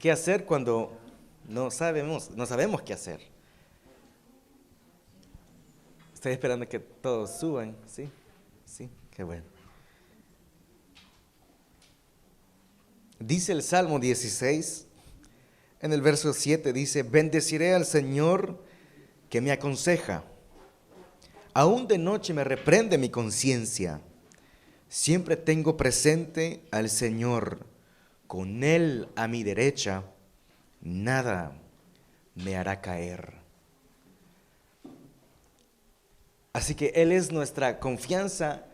qué hacer cuando no sabemos qué hacer. Estoy esperando que todos suban, ¿sí? Sí, qué bueno. Dice el Salmo 16, en el verso 7 dice: bendeciré al Señor que me aconseja. Aún de noche me reprende mi conciencia. Siempre tengo presente al Señor. Con Él a mi derecha, nada me hará caer. Así que Él es nuestra confianza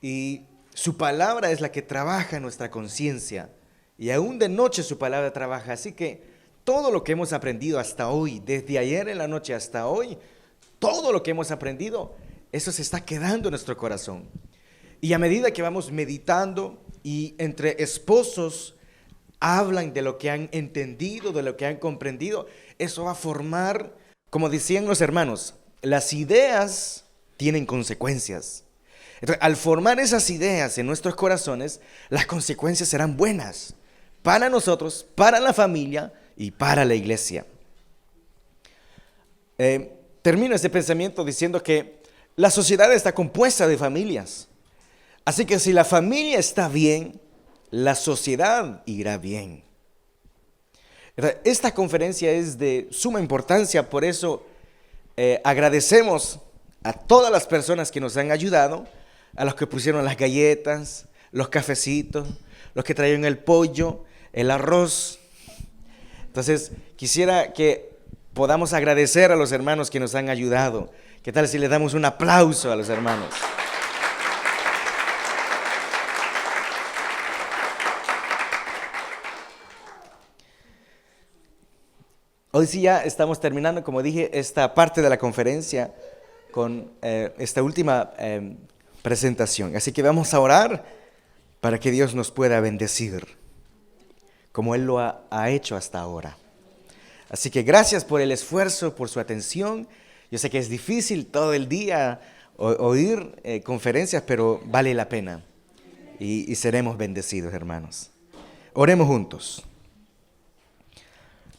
y su palabra es la que trabaja en nuestra conciencia. Y aún de noche su palabra trabaja. Así que todo lo que hemos aprendido hasta hoy, desde ayer en la noche hasta hoy, todo lo que hemos aprendido, eso se está quedando en nuestro corazón. Y a medida que vamos meditando y entre esposos hablan de lo que han entendido, de lo que han comprendido, eso va a formar, como decían los hermanos, las ideas tienen consecuencias. Entonces, al formar esas ideas en nuestros corazones, las consecuencias serán buenas para nosotros, para la familia y para la iglesia. Termino este pensamiento diciendo que la sociedad está compuesta de familias. Así que si la familia está bien, la sociedad irá bien. Esta conferencia es de suma importancia, por eso agradecemos a todas las personas que nos han ayudado, a los que pusieron las galletas, los cafecitos, los que trajeron el pollo, el arroz. Entonces, quisiera que podamos agradecer a los hermanos que nos han ayudado. ¿Qué tal si les damos un aplauso a los hermanos? Hoy sí ya estamos terminando, como dije, esta parte de la conferencia con esta última presentación. Así que vamos a orar para que Dios nos pueda bendecir, como Él lo ha hecho hasta ahora. Así que gracias por el esfuerzo, por su atención. Yo sé que es difícil todo el día oír conferencias, pero vale la pena. Y seremos bendecidos, hermanos. Oremos juntos.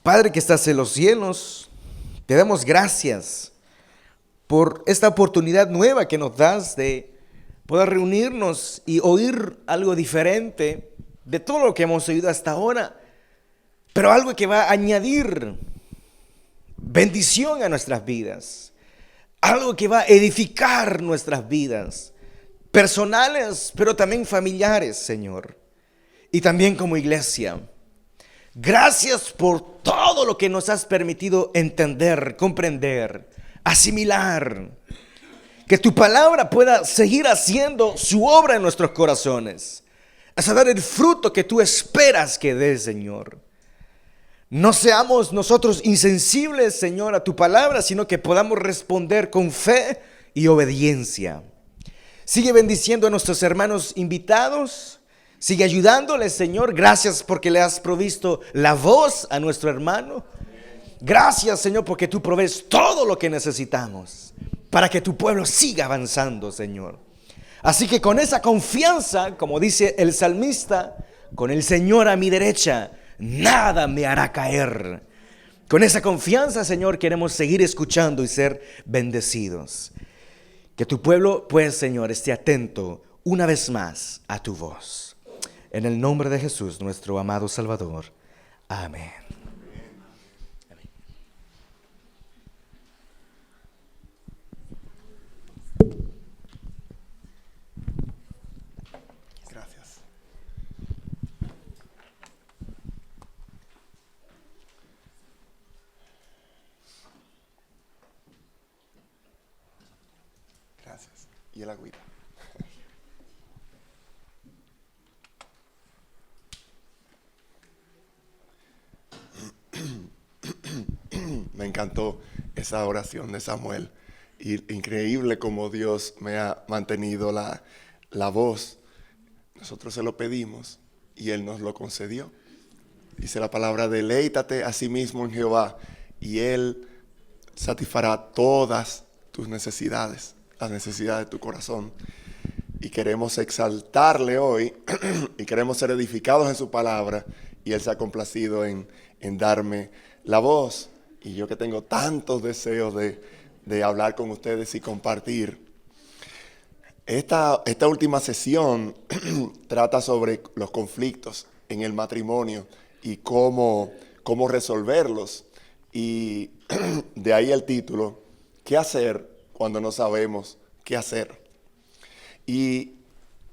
Padre que estás en los cielos, te damos gracias por esta oportunidad nueva que nos das de poder reunirnos y oír algo diferente de todo lo que hemos oído hasta ahora, pero algo que va a añadir bendición a nuestras vidas, algo que va a edificar nuestras vidas personales, pero también familiares, Señor, y también como iglesia. Gracias por todo lo que nos has permitido entender, comprender, asimilar. Que tu palabra pueda seguir haciendo su obra en nuestros corazones, hasta dar el fruto que tú esperas que dé, Señor. No seamos nosotros insensibles, Señor, a tu palabra, sino que podamos responder con fe y obediencia. Sigue bendiciendo a nuestros hermanos invitados. Sigue ayudándoles, Señor. Gracias porque le has provisto la voz a nuestro hermano. Gracias, Señor, porque tú provees todo lo que necesitamos para que tu pueblo siga avanzando, Señor. Así que con esa confianza, como dice el salmista, con el Señor a mi derecha, nada me hará caer. Con esa confianza, Señor, queremos seguir escuchando y ser bendecidos. Que tu pueblo, pues, Señor, esté atento una vez más a tu voz. En el nombre de Jesús, nuestro amado Salvador. Amén. Gracias. Gracias. Y el agüita. Me encantó esa oración de Samuel. Y increíble como Dios me ha mantenido la voz. Nosotros se lo pedimos y Él nos lo concedió. Dice la palabra: deleítate a sí mismo en Jehová y Él satisfará todas tus necesidades, las necesidades de tu corazón. Y queremos exaltarle hoy y queremos ser edificados en su palabra y Él se ha complacido en darme la voz. Y yo que tengo tantos deseos de hablar con ustedes y compartir. Esta última sesión trata sobre los conflictos en el matrimonio y cómo resolverlos. Y de ahí el título, ¿qué hacer cuando no sabemos qué hacer? Y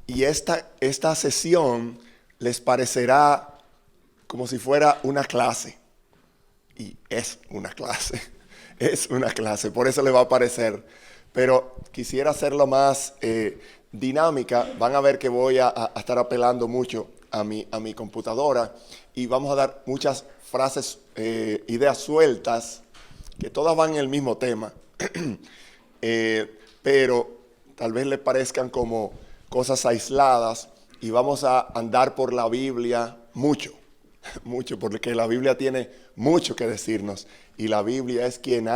esta sesión les parecerá como si fuera una clase. Y es una clase, por eso les va a parecer. Pero quisiera hacerlo más dinámica. Van a ver que voy a estar apelando mucho a mi computadora y vamos a dar muchas frases, ideas sueltas, que todas van en el mismo tema, pero tal vez les parezcan como cosas aisladas y vamos a andar por la Biblia mucho, porque la Biblia tiene mucho que decirnos y la Biblia es quien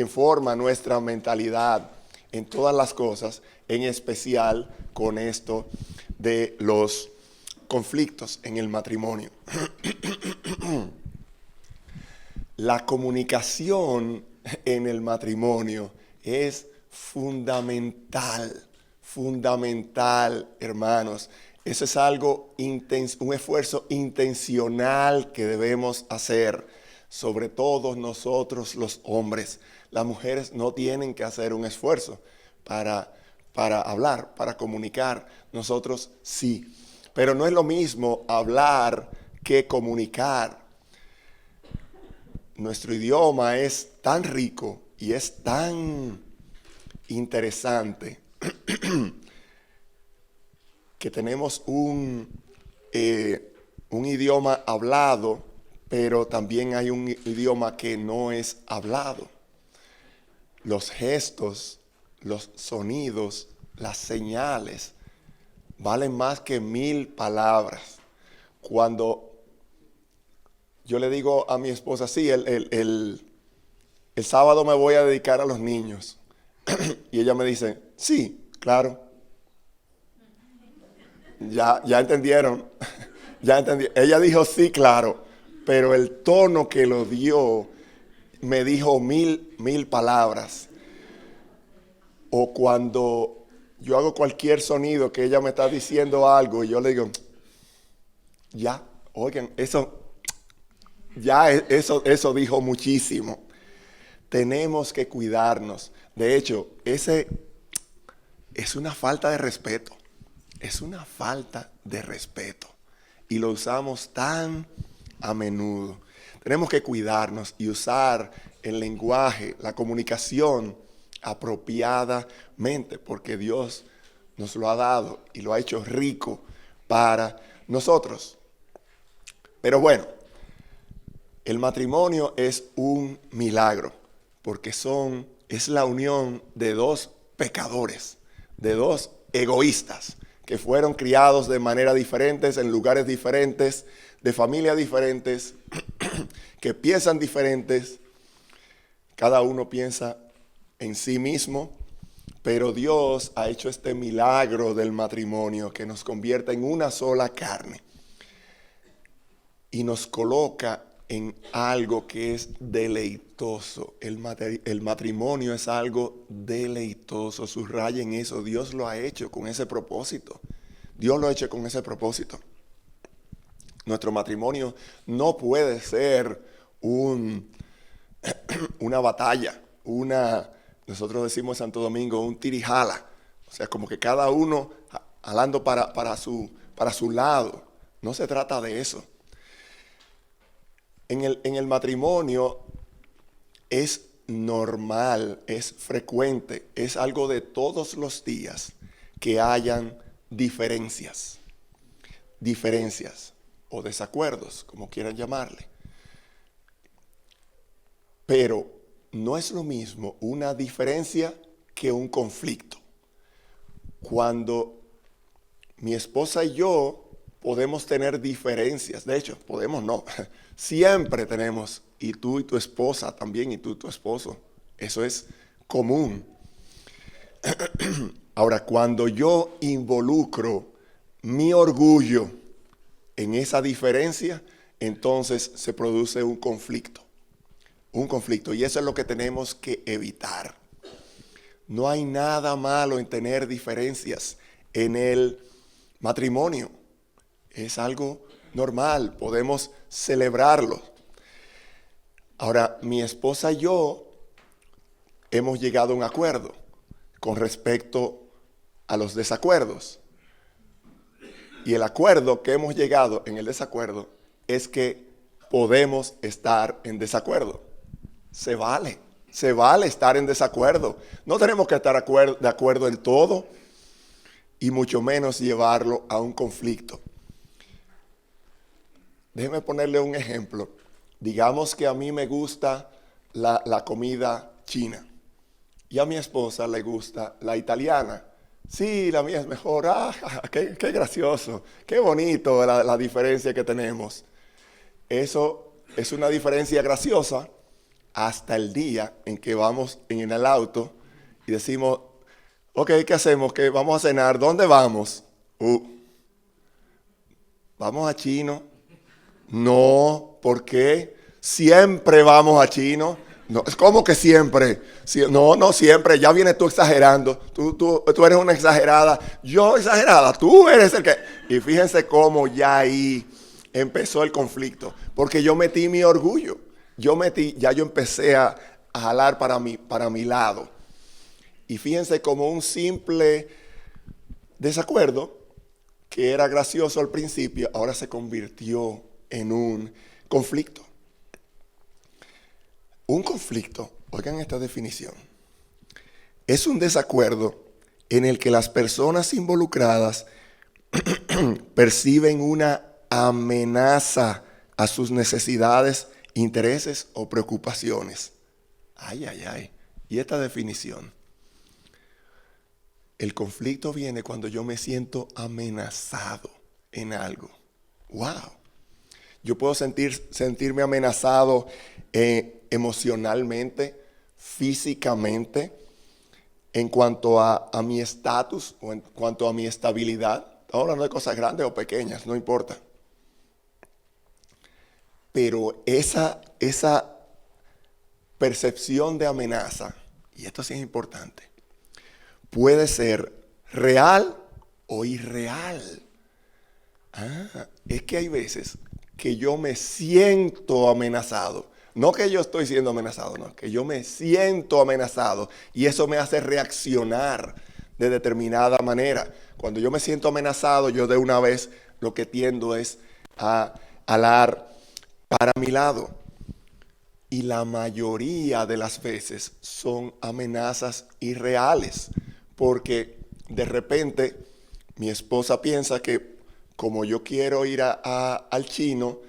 forma nuestra mentalidad en todas las cosas, en especial con esto de los conflictos en el matrimonio. La comunicación en el matrimonio es fundamental, hermanos. Eso es algo, un esfuerzo intencional que debemos hacer, sobre todo nosotros los hombres. Las mujeres no tienen que hacer un esfuerzo para hablar, para comunicar. Nosotros sí. Pero no es lo mismo hablar que comunicar. Nuestro idioma es tan rico y es tan interesante que tenemos un idioma hablado, pero también hay un idioma que no es hablado. Los gestos, los sonidos, las señales valen más que 1000 palabras. Cuando yo le digo a mi esposa, sí, el sábado me voy a dedicar a los niños. Y ella me dice, sí, claro. Ya entendieron. Ya entendí. Ella dijo sí, claro. Pero el tono que lo dio me dijo 1000 palabras. O cuando yo hago cualquier sonido que ella me está diciendo algo y yo le digo, ya, oigan, eso dijo muchísimo. Tenemos que cuidarnos. De hecho, ese es una falta de respeto. Es una falta de respeto. Y lo usamos tan a menudo. Tenemos que cuidarnos y usar el lenguaje, la comunicación apropiadamente, porque Dios nos lo ha dado y lo ha hecho rico para nosotros. Pero bueno, el matrimonio es un milagro, porque es la unión de dos pecadores, de dos egoístas, que fueron criados de manera diferentes, en lugares diferentes, de familias diferentes, que piensan diferentes. Cada uno piensa en sí mismo, pero Dios ha hecho este milagro del matrimonio que nos convierte en una sola carne y nos coloca en algo que es deleitoso. El matrimonio es algo deleitoso. Subrayen eso. Dios lo ha hecho con ese propósito. Dios lo ha hecho con ese propósito. Nuestro matrimonio no puede ser una batalla, nosotros decimos en Santo Domingo, un tirijala. O sea, como que cada uno jalando para su lado. No se trata de eso. En el matrimonio es normal, es frecuente, es algo de todos los días que hayan diferencias o desacuerdos, como quieran llamarle. Pero no es lo mismo una diferencia que un conflicto. Cuando mi esposa y yo podemos tener diferencias, de hecho, podemos no, siempre tenemos, y tú y tu esposa también, y tú y tu esposo, eso es común. Ahora, cuando yo involucro mi orgullo en esa diferencia, entonces se produce un conflicto. Un conflicto. Y eso es lo que tenemos que evitar. No hay nada malo en tener diferencias en el matrimonio. Es algo normal. Podemos celebrarlo. Ahora, mi esposa y yo hemos llegado a un acuerdo con respecto a los desacuerdos. Y el acuerdo que hemos llegado en el desacuerdo es que podemos estar en desacuerdo. Se vale estar en desacuerdo. No tenemos que estar de acuerdo en todo y mucho menos llevarlo a un conflicto. Déjeme ponerle un ejemplo. Digamos que a mí me gusta la comida china y a mi esposa le gusta la italiana. Sí, la mía es mejor. Qué gracioso, qué bonito la diferencia que tenemos. Eso es una diferencia graciosa hasta el día en que vamos en el auto y decimos, ok, ¿qué hacemos? ¿Qué vamos a cenar? ¿Dónde vamos? ¿Vamos a Chino? No, ¿por qué? Siempre vamos a Chino. No, es como que siempre. No siempre. Ya vienes tú exagerando. Tú eres una exagerada. Yo exagerada. Tú eres el que... Y fíjense cómo ya ahí empezó el conflicto. Porque yo metí mi orgullo. Yo empecé a jalar para mi lado. Y fíjense como un simple desacuerdo, que era gracioso al principio, ahora se convirtió en un conflicto. Un conflicto, oigan esta definición, es un desacuerdo en el que las personas involucradas perciben una amenaza a sus necesidades, intereses o preocupaciones. Y esta definición, el conflicto viene cuando yo me siento amenazado en algo. ¡Wow! Yo puedo sentirme amenazado emocionalmente, físicamente, en cuanto a mi estatus o en cuanto a mi estabilidad. Estamos hablando de cosas grandes o pequeñas, no importa. Pero esa percepción de amenaza, y esto sí es importante, puede ser real o irreal. Es que hay veces que yo me siento amenazado. No que yo estoy siendo amenazado, no, que yo me siento amenazado y eso me hace reaccionar de determinada manera. Cuando yo me siento amenazado, yo de una vez lo que tiendo es a alar para mi lado. Y la mayoría de las veces son amenazas irreales, porque de repente mi esposa piensa que como yo quiero ir al Chino,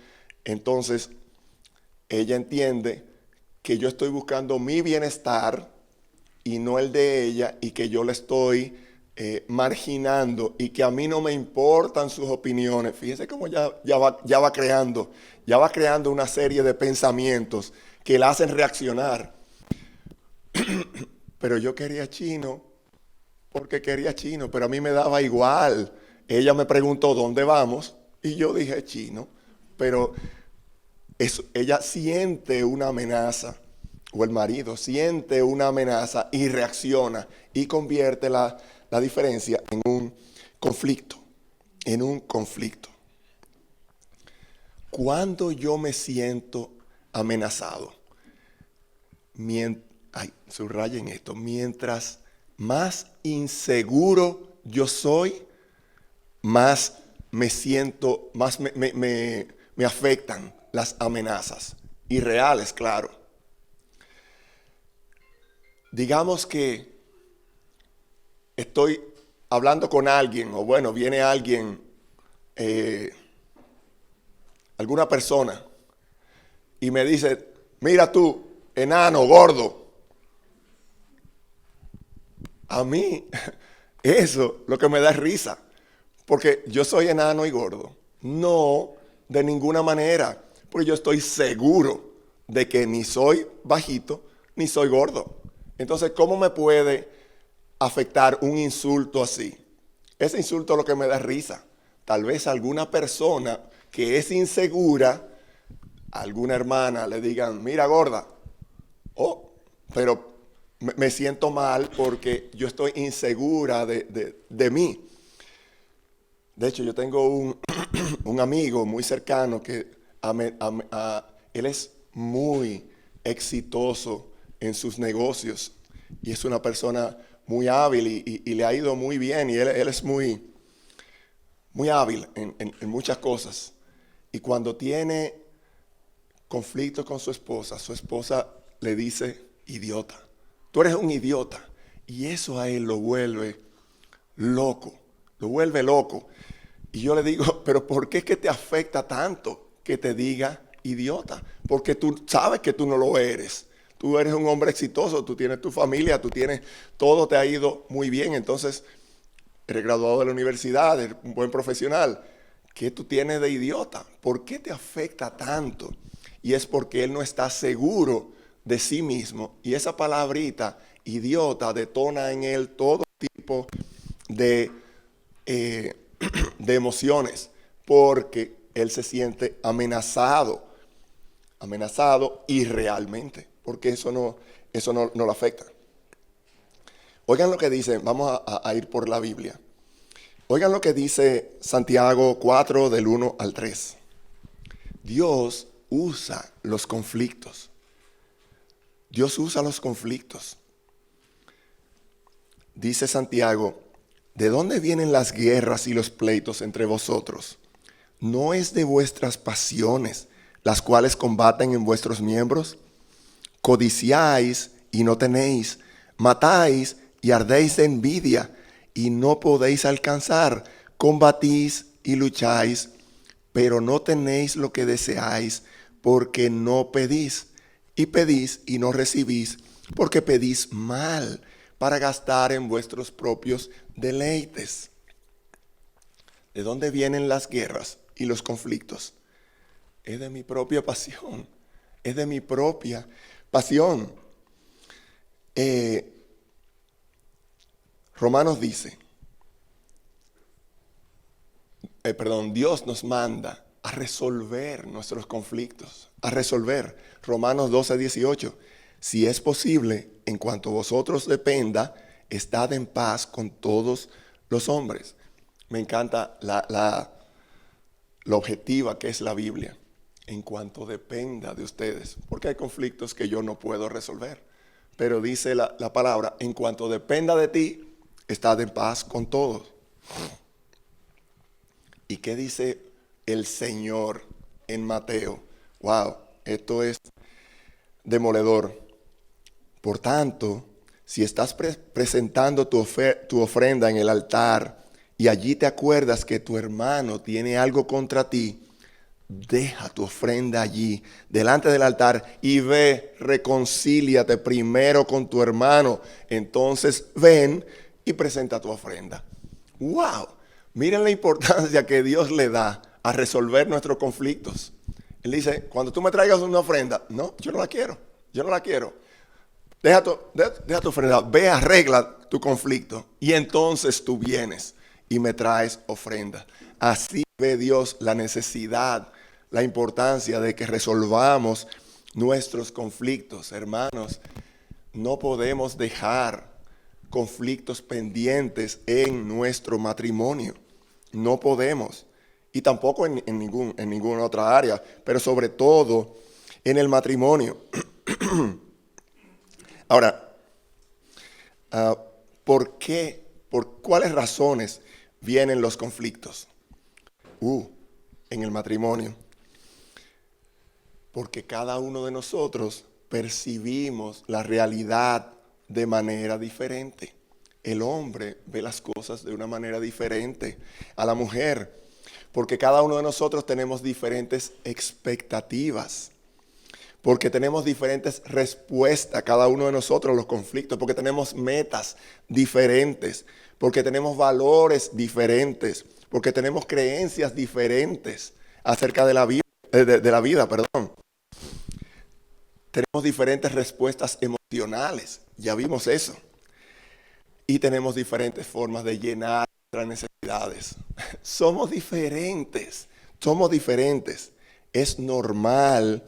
entonces ella entiende que yo estoy buscando mi bienestar y no el de ella, y que yo le estoy marginando y que a mí no me importan sus opiniones. Fíjense cómo ya va creando una serie de pensamientos que la hacen reaccionar. Pero yo quería Chino porque quería Chino, pero a mí me daba igual. Ella me preguntó dónde vamos y yo dije Chino, pero ella siente una amenaza, o el marido siente una amenaza y reacciona y convierte la diferencia en un conflicto, Cuando yo me siento amenazado, subrayen esto, mientras más inseguro yo soy, más me siento, más me afectan las amenazas, irreales, claro. Digamos que estoy hablando con alguien, o bueno, viene alguien, alguna persona, y me dice, mira tú, enano, gordo. A mí, eso lo que me da es risa, porque yo soy enano y gordo. No, de ninguna manera, porque yo estoy seguro de que ni soy bajito, ni soy gordo. Entonces, ¿cómo me puede afectar un insulto así? Ese insulto es lo que me da risa. Tal vez alguna persona que es insegura, a alguna hermana le digan, mira gorda, oh, pero me siento mal porque yo estoy insegura de mí. De hecho, yo tengo un amigo muy cercano que él es muy exitoso en sus negocios y es una persona muy hábil y le ha ido muy bien y él es muy, muy hábil en muchas cosas. Y cuando tiene conflicto con su esposa le dice, idiota, tú eres un idiota. Y eso a él lo vuelve loco, lo vuelve loco. Y yo le digo, pero ¿por qué es que te afecta tanto que te diga idiota? Porque tú sabes que tú no lo eres. Tú eres un hombre exitoso, tú tienes tu familia, tú tienes, todo te ha ido muy bien. Entonces, eres graduado de la universidad, eres un buen profesional. ¿Qué tú tienes de idiota? ¿Por qué te afecta tanto? Y es porque él no está seguro de sí mismo. Y esa palabrita, idiota, detona en él todo tipo de, de emociones. Porque él se siente amenazado irrealmente. Porque eso no lo afecta. Oigan lo que dice, vamos a ir por la Biblia. Oigan lo que dice Santiago 4 del 1 al 3. Dios usa los conflictos. Dios usa los conflictos. Dice Santiago, ¿de dónde vienen las guerras y los pleitos entre vosotros? ¿No es de vuestras pasiones las cuales combaten en vuestros miembros? Codiciáis y no tenéis, matáis y ardéis de envidia y no podéis alcanzar, combatís y lucháis, pero no tenéis lo que deseáis, porque no pedís, y pedís y no recibís, porque pedís mal, para gastar en vuestros propios deleites. ¿De dónde vienen las guerras y los conflictos? Es de mi propia pasión, es de mi propia pasión. Romanos dice, Dios nos manda a resolver nuestros conflictos, a resolver. Romanos 12:18, si es posible, en cuanto vosotros dependa, estad en paz con todos los hombres. Me encanta la objetiva que es la Biblia, en cuanto dependa de ustedes, porque hay conflictos que yo no puedo resolver, pero dice la palabra, en cuanto dependa de ti, estad en paz con todos. ¿Y qué dice el Señor en Mateo? Wow, esto es demoledor. Por tanto, si estás presentando tu ofrenda en el altar y allí te acuerdas que tu hermano tiene algo contra ti, deja tu ofrenda allí, delante del altar, y ve, reconcíliate primero con tu hermano. Entonces ven y presenta tu ofrenda. ¡Wow! Miren la importancia que Dios le da a resolver nuestros conflictos. Él dice, cuando tú me traigas una ofrenda, no, yo no la quiero. Deja tu ofrenda, ve, arregla tu conflicto y entonces tú vienes y me traes ofrenda. Así ve Dios la necesidad, la importancia de que resolvamos nuestros conflictos. Hermanos, no podemos dejar conflictos pendientes en nuestro matrimonio. No podemos. Y tampoco en ninguna otra área, pero sobre todo en el matrimonio. Ahora, ¿por qué? ¿Por cuáles razones vienen los conflictos? En el matrimonio. Porque cada uno de nosotros percibimos la realidad de manera diferente. El hombre ve las cosas de una manera diferente a la mujer, porque cada uno de nosotros tenemos diferentes expectativas, porque tenemos diferentes respuestas, cada uno de nosotros, a los conflictos, porque tenemos metas diferentes, porque tenemos valores diferentes, porque tenemos creencias diferentes acerca de la vida, Tenemos diferentes respuestas emocionales, ya vimos eso. Y tenemos diferentes formas de llenar nuestras necesidades. Somos diferentes. somos diferentes. Es normal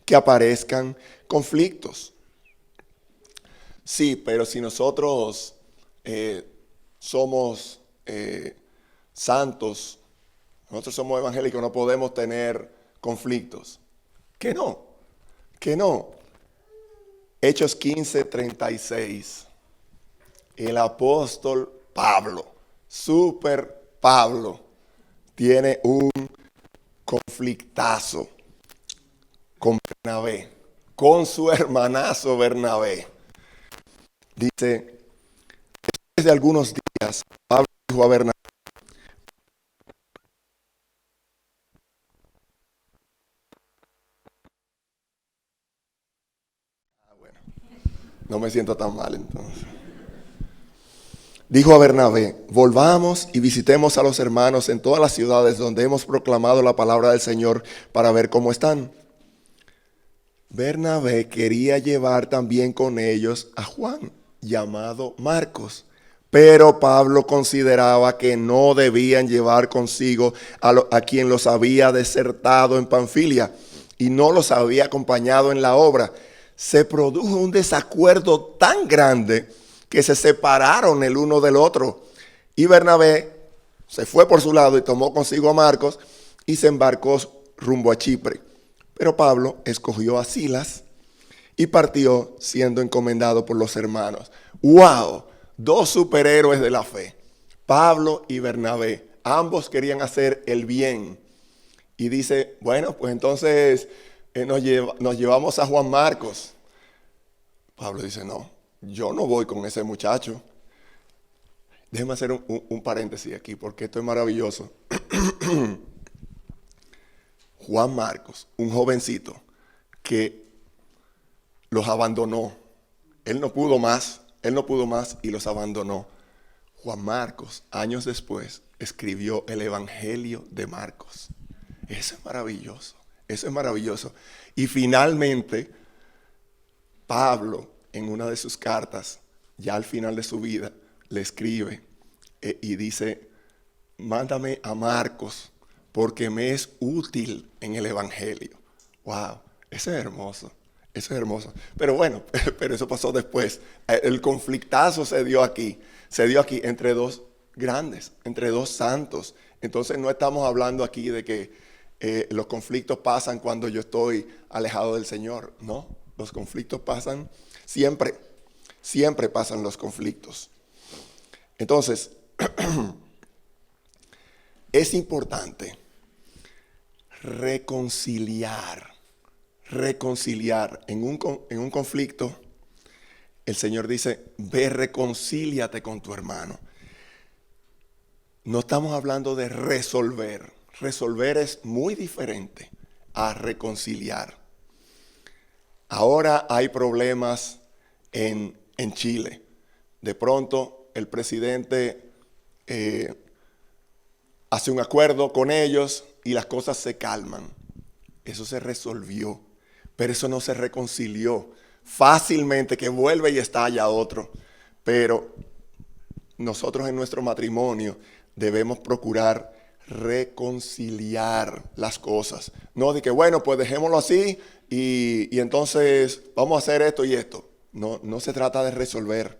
que aparezcan conflictos. Sí, pero si nosotros somos santos, nosotros somos evangélicos, no podemos tener conflictos. Que no, que no. Hechos 15:36. El apóstol Pablo, super Pablo, tiene un conflictazo con Bernabé, con su hermanazo Bernabé. Dice, después de algunos días, Pablo dijo a Bernabé, no me siento tan mal entonces. Dijo a Bernabé, volvamos y visitemos a los hermanos en todas las ciudades donde hemos proclamado la palabra del Señor para ver cómo están. Bernabé quería llevar también con ellos a Juan, llamado Marcos, pero Pablo consideraba que no debían llevar consigo a quien los había desertado en Panfilia y no los había acompañado en la obra. Se produjo un desacuerdo tan grande que se separaron el uno del otro. Y Bernabé se fue por su lado y tomó consigo a Marcos y se embarcó rumbo a Chipre. Pero Pablo escogió a Silas y partió siendo encomendado por los hermanos. ¡Wow! Dos superhéroes de la fe. Pablo y Bernabé. Ambos querían hacer el bien. Y dice, bueno, pues entonces nos llevamos a Juan Marcos. Pablo dice, no, yo no voy con ese muchacho. Déjeme hacer un paréntesis aquí porque esto es maravilloso. Juan Marcos, un jovencito que los abandonó. Él no pudo más y los abandonó. Juan Marcos, años después, escribió el Evangelio de Marcos. Eso es maravilloso, eso es maravilloso. Y finalmente, Pablo, en una de sus cartas, ya al final de su vida, le escribe y dice, mándame a Marcos porque me es útil en el Evangelio. Wow, eso es hermoso, eso es hermoso. Pero bueno, pero eso pasó después. El conflictazo se dio aquí entre dos grandes, entre dos santos. Entonces no estamos hablando aquí de que los conflictos pasan cuando yo estoy alejado del Señor. No, los conflictos pasan siempre, siempre pasan los conflictos. Entonces, es importante reconciliar. En un conflicto, el Señor dice, ve, reconcíliate con tu hermano. No estamos hablando de resolver. Resolver es muy diferente a reconciliar. Ahora hay problemas en Chile. De pronto el presidente hace un acuerdo con ellos y las cosas se calman. Eso se resolvió, pero eso no se reconcilió. Fácilmente que vuelve y estalla otro. Pero nosotros en nuestro matrimonio debemos procurar reconciliar las cosas. No de que, bueno, pues dejémoslo así y entonces vamos a hacer esto y esto. No se trata de resolver.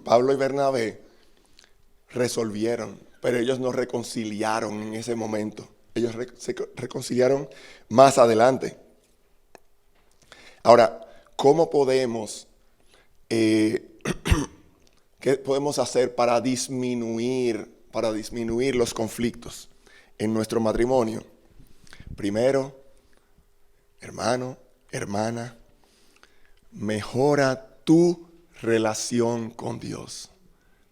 Pablo y Bernabé resolvieron, pero ellos no reconciliaron en ese momento. Ellos se reconciliaron más adelante. Ahora, ¿cómo podemos, qué podemos hacer para disminuir los conflictos en nuestro matrimonio? Primero, hermano, hermana, mejora tu relación con Dios.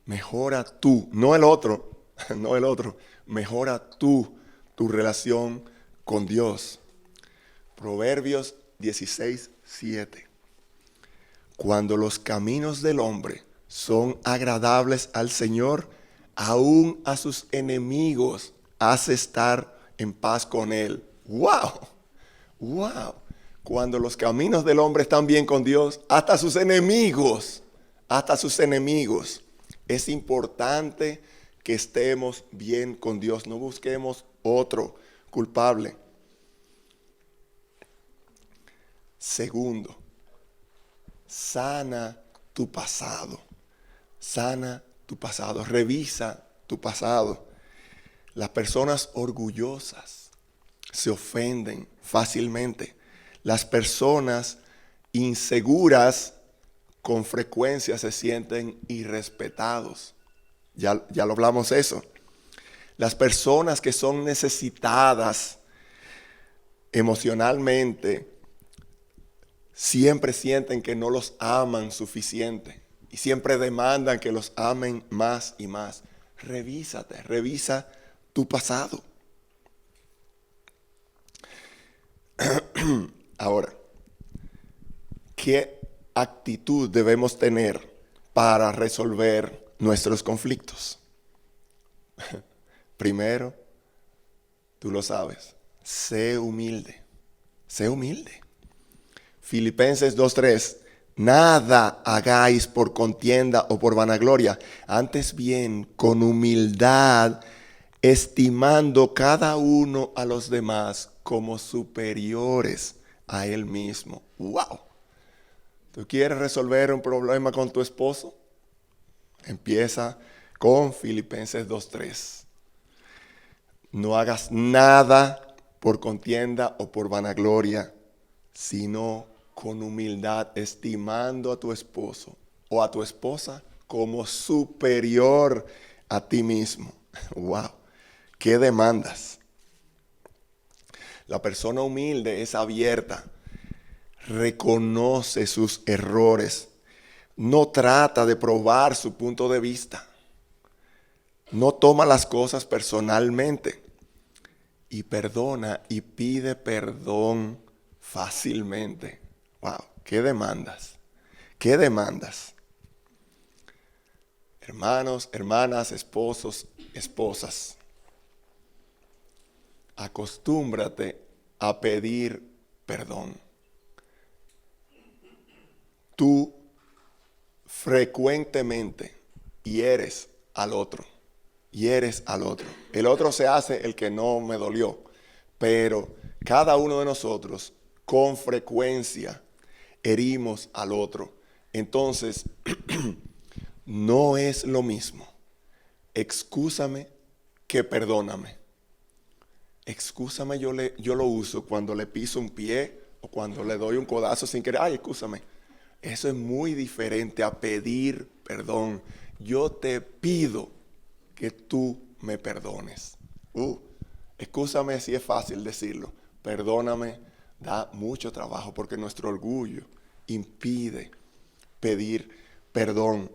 Mejora tú, no el otro, mejora tu relación con Dios. Proverbios 16:7. Cuando los caminos del hombre son agradables al Señor, aún a sus enemigos hace estar en paz con él. ¡Wow! ¡Wow! Cuando los caminos del hombre están bien con Dios, hasta sus enemigos. Es importante que estemos bien con Dios. No busquemos otro culpable. Segundo, sana tu pasado. Sana tu pasado. Revisa tu pasado. Las personas orgullosas se ofenden fácilmente. Las personas inseguras con frecuencia se sienten irrespetados. Ya lo hablamos eso. Las personas que son necesitadas emocionalmente siempre sienten que no los aman suficiente y siempre demandan que los amen más y más. Revísate, revisa tu pasado. Ahora, ¿qué actitud debemos tener para resolver nuestros conflictos? Primero, tú lo sabes, sé humilde. Sé humilde. Filipenses 2:3, nada hagáis por contienda o por vanagloria, antes bien con humildad, estimando cada uno a los demás como superiores a él mismo. ¡Wow! ¿Tú quieres resolver un problema con tu esposo? Empieza con Filipenses 2:3. No hagas nada por contienda o por vanagloria, sino con humildad, estimando a tu esposo o a tu esposa como superior a ti mismo. ¡Wow! ¿Qué demandas? La persona humilde es abierta, reconoce sus errores, no trata de probar su punto de vista, no toma las cosas personalmente y perdona y pide perdón fácilmente. ¡Wow! ¿Qué demandas? ¿Qué demandas? Hermanos, hermanas, esposos, esposas, acostúmbrate a pedir perdón. Tú frecuentemente hieres al otro. Hieres al otro. El otro se hace el que no me dolió, pero cada uno de nosotros con frecuencia herimos al otro. Entonces, no es lo mismo excúsame que perdóname. Excúsame yo lo uso cuando le piso un pie o cuando le doy un codazo sin querer. Ay, excúsame. Eso es muy diferente a pedir perdón. Yo te pido que tú me perdones. Excúsame si es fácil decirlo. Perdóname da mucho trabajo porque nuestro orgullo impide pedir perdón.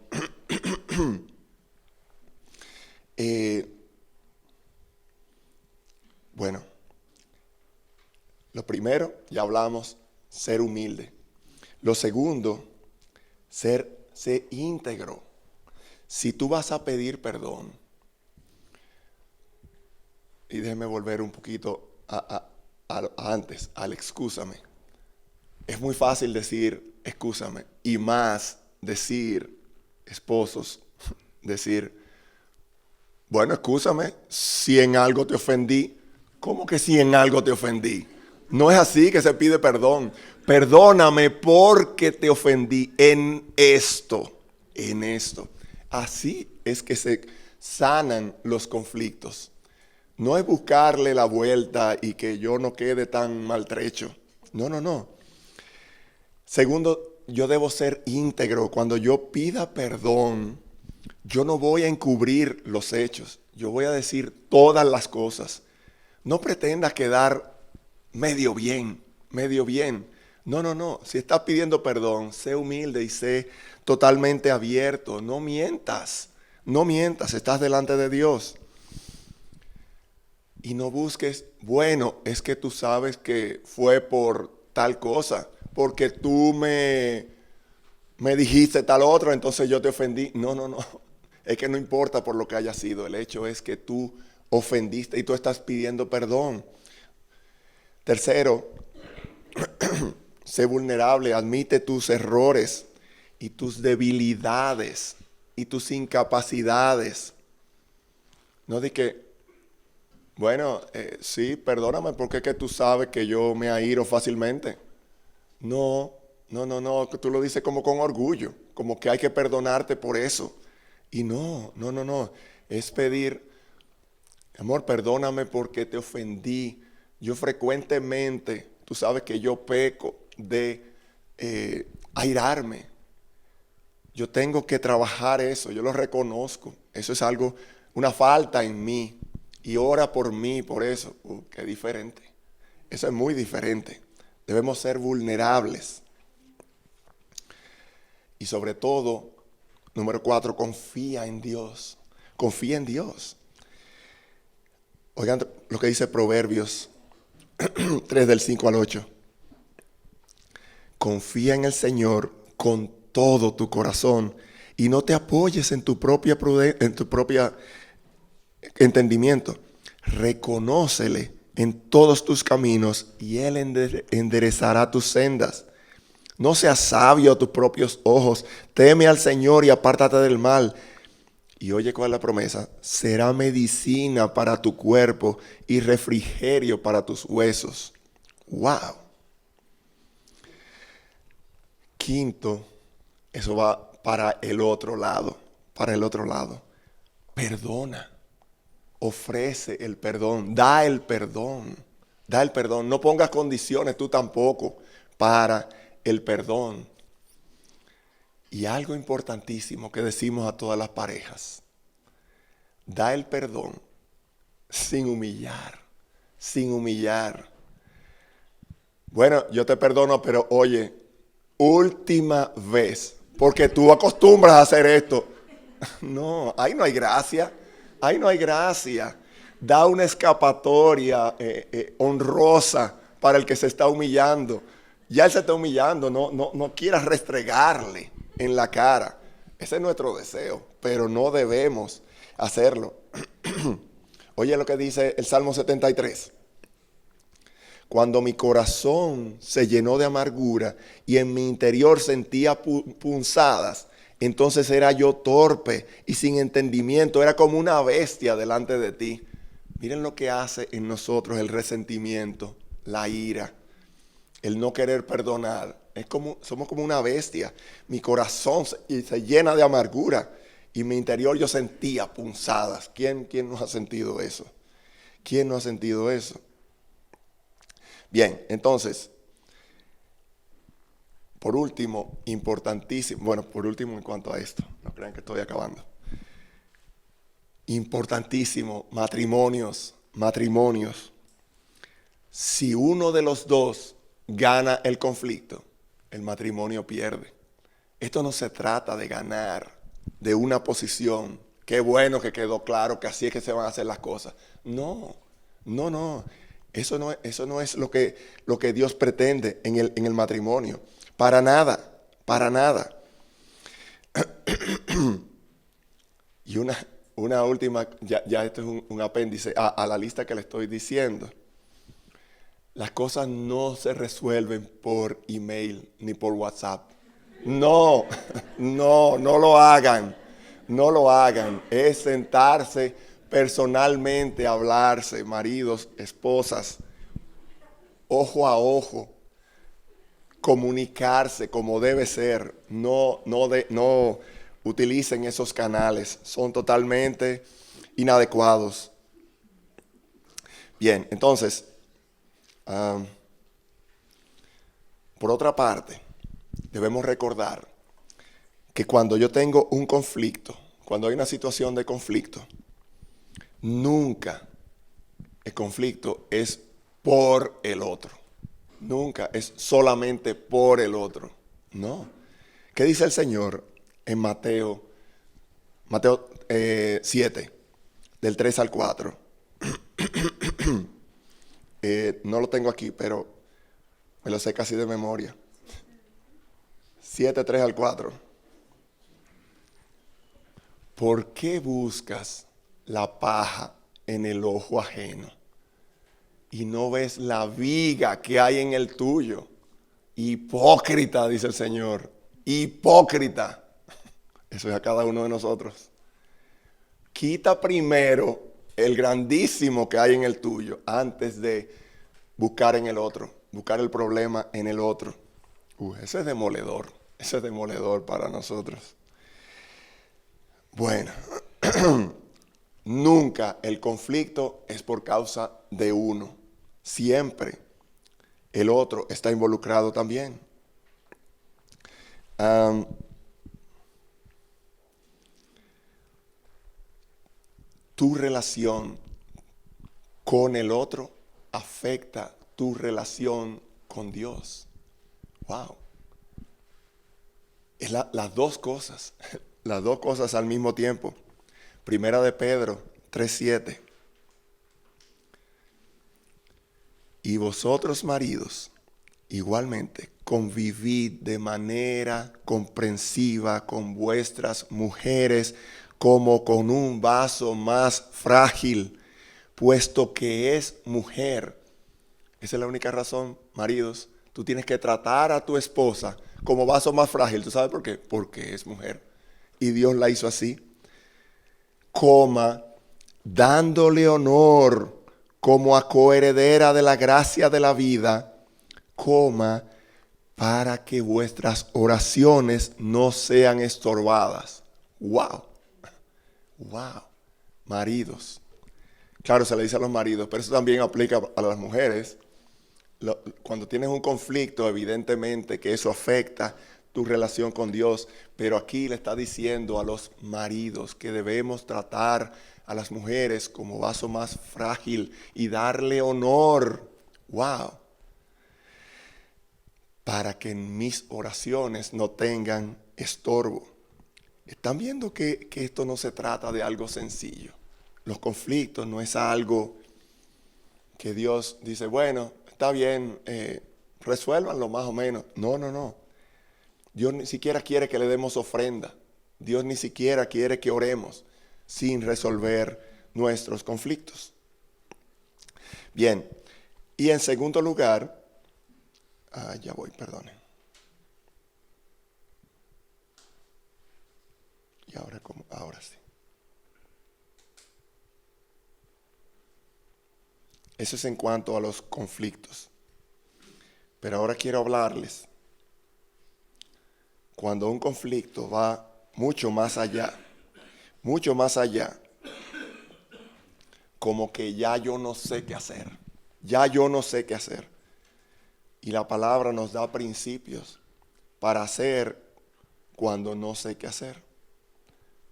Bueno, lo primero, ya hablamos, ser humilde. Lo segundo, ser íntegro. Si tú vas a pedir perdón, y déjeme volver un poquito antes, al excúsame. Es muy fácil decir excúsame, y más decir, esposos, decir, bueno, excúsame si en algo te ofendí. ¿Cómo que si en algo te ofendí? No es así que se pide perdón. Perdóname porque te ofendí en esto, en esto. Así es que se sanan los conflictos. No es buscarle la vuelta y que yo no quede tan maltrecho. No. Segundo, yo debo ser íntegro. Cuando yo pida perdón, yo no voy a encubrir los hechos. Yo voy a decir todas las cosas. No pretendas quedar medio bien. No. Si estás pidiendo perdón, sé humilde y sé totalmente abierto. No mientas. Estás delante de Dios. Y no busques, bueno, es que tú sabes que fue por tal cosa, porque tú me dijiste tal otro, entonces yo te ofendí. No. Es que no importa por lo que haya sido. El hecho es que tú ofendiste y tú estás pidiendo perdón. Tercero, sé vulnerable, admite tus errores y tus debilidades y tus incapacidades. No di que, bueno, sí, perdóname porque es que tú sabes que yo me airo fácilmente. No, no, que tú lo dices como con orgullo, como que hay que perdonarte por eso. Y no, es pedir, amor, perdóname porque te ofendí. Yo frecuentemente, tú sabes que yo peco de airarme. Yo tengo que trabajar eso, yo lo reconozco. Eso es algo, una falta en mí. Y ora por mí, por eso. Qué diferente. Eso es muy diferente. Debemos ser vulnerables. Y sobre todo, número 4, confía en Dios. Confía en Dios. Oigan lo que dice Proverbios 3 del 5 al 8. Confía en el Señor con todo tu corazón y no te apoyes en tu propia entendimiento. Reconócele en todos tus caminos y Él enderezará tus sendas. No seas sabio a tus propios ojos. Teme al Señor y apártate del mal. Y oye cuál es la promesa. Será medicina para tu cuerpo y refrigerio para tus huesos. ¡Wow! Quinto, eso va para el otro lado. Para el otro lado. Perdona. Ofrece el perdón. Da el perdón. Da el perdón. No pongas condiciones tú tampoco para el perdón. Y algo importantísimo que decimos a todas las parejas. Da el perdón sin humillar. Sin humillar. Bueno, yo te perdono, pero oye, última vez, porque tú acostumbras a hacer esto. No, ahí no hay gracia. Ahí no hay gracia. Da una escapatoria honrosa para el que se está humillando. Ya él se está humillando, no quieras restregarle en la cara. Ese es nuestro deseo, pero no debemos hacerlo. Oye lo que dice el Salmo 73. Cuando mi corazón se llenó de amargura y en mi interior sentía punzadas, entonces era yo torpe y sin entendimiento, era como una bestia delante de ti. Miren lo que hace en nosotros el resentimiento, la ira, el no querer perdonar. Somos como una bestia. Mi corazón se llena de amargura y mi interior yo sentía punzadas. ¿Quién no ha sentido eso? ¿Quién no ha sentido eso? Bien, entonces, por último, importantísimo, bueno, por último en cuanto a esto, no crean que estoy acabando. Importantísimo, matrimonios. Si uno de los dos gana el conflicto, el matrimonio pierde. Esto no se trata de ganar de una posición. Qué bueno que quedó claro que así es que se van a hacer las cosas. No. Eso no es lo que Dios pretende en el matrimonio. Para nada. Y una última, ya esto es un apéndice a la lista que le estoy diciendo. Las cosas no se resuelven por email ni por WhatsApp. No lo hagan. No lo hagan. Es sentarse personalmente, hablarse, maridos, esposas, ojo a ojo, comunicarse como debe ser. No utilicen esos canales. Son totalmente inadecuados. Bien, entonces, por otra parte, debemos recordar que cuando yo tengo un conflicto, cuando hay una situación de conflicto, nunca el conflicto es por el otro. Nunca es solamente por el otro. No. ¿Qué dice el Señor en Mateo 7, del 3 al 4? No lo tengo aquí, pero me lo sé casi de memoria. 7, 3 al 4. ¿Por qué buscas la paja en el ojo ajeno y no ves la viga que hay en el tuyo? Hipócrita, dice el Señor. Hipócrita. Eso es a cada uno de nosotros. Quita primero el grandísimo que hay en el tuyo antes de buscar en el otro, buscar el problema en el otro. Eso es demoledor para nosotros. Bueno, nunca el conflicto es por causa de uno. Siempre el otro está involucrado también. Tu relación con el otro afecta tu relación con Dios. Wow. Es las dos cosas, las dos cosas al mismo tiempo. Primera de Pedro 3:7. Y vosotros, maridos, igualmente, convivid de manera comprensiva con vuestras mujeres como con un vaso más frágil, puesto que es mujer. Esa es la única razón, maridos. Tú tienes que tratar a tu esposa como vaso más frágil. ¿Tú sabes por qué? Porque es mujer. Y Dios la hizo así. Dándole honor como a coheredera de la gracia de la vida, para que vuestras oraciones no sean estorbadas. ¡Wow! ¡Wow! Maridos. Claro, se le dice a los maridos, pero eso también aplica a las mujeres. Cuando tienes un conflicto, evidentemente que eso afecta tu relación con Dios, pero aquí le está diciendo a los maridos que debemos tratar a las mujeres como vaso más frágil y darle honor. ¡Wow! Para que mis oraciones no tengan estorbo. Están viendo que esto no se trata de algo sencillo. Los conflictos no es algo que Dios dice, bueno, está bien, resuélvanlo más o menos. No. Dios ni siquiera quiere que le demos ofrenda. Dios ni siquiera quiere que oremos sin resolver nuestros conflictos. Bien, y en segundo lugar, perdonen. Y ahora sí. Eso es en cuanto a los conflictos. Pero ahora quiero hablarles cuando un conflicto va mucho más allá, como que ya yo no sé qué hacer. Y la palabra nos da principios para hacer cuando no sé qué hacer.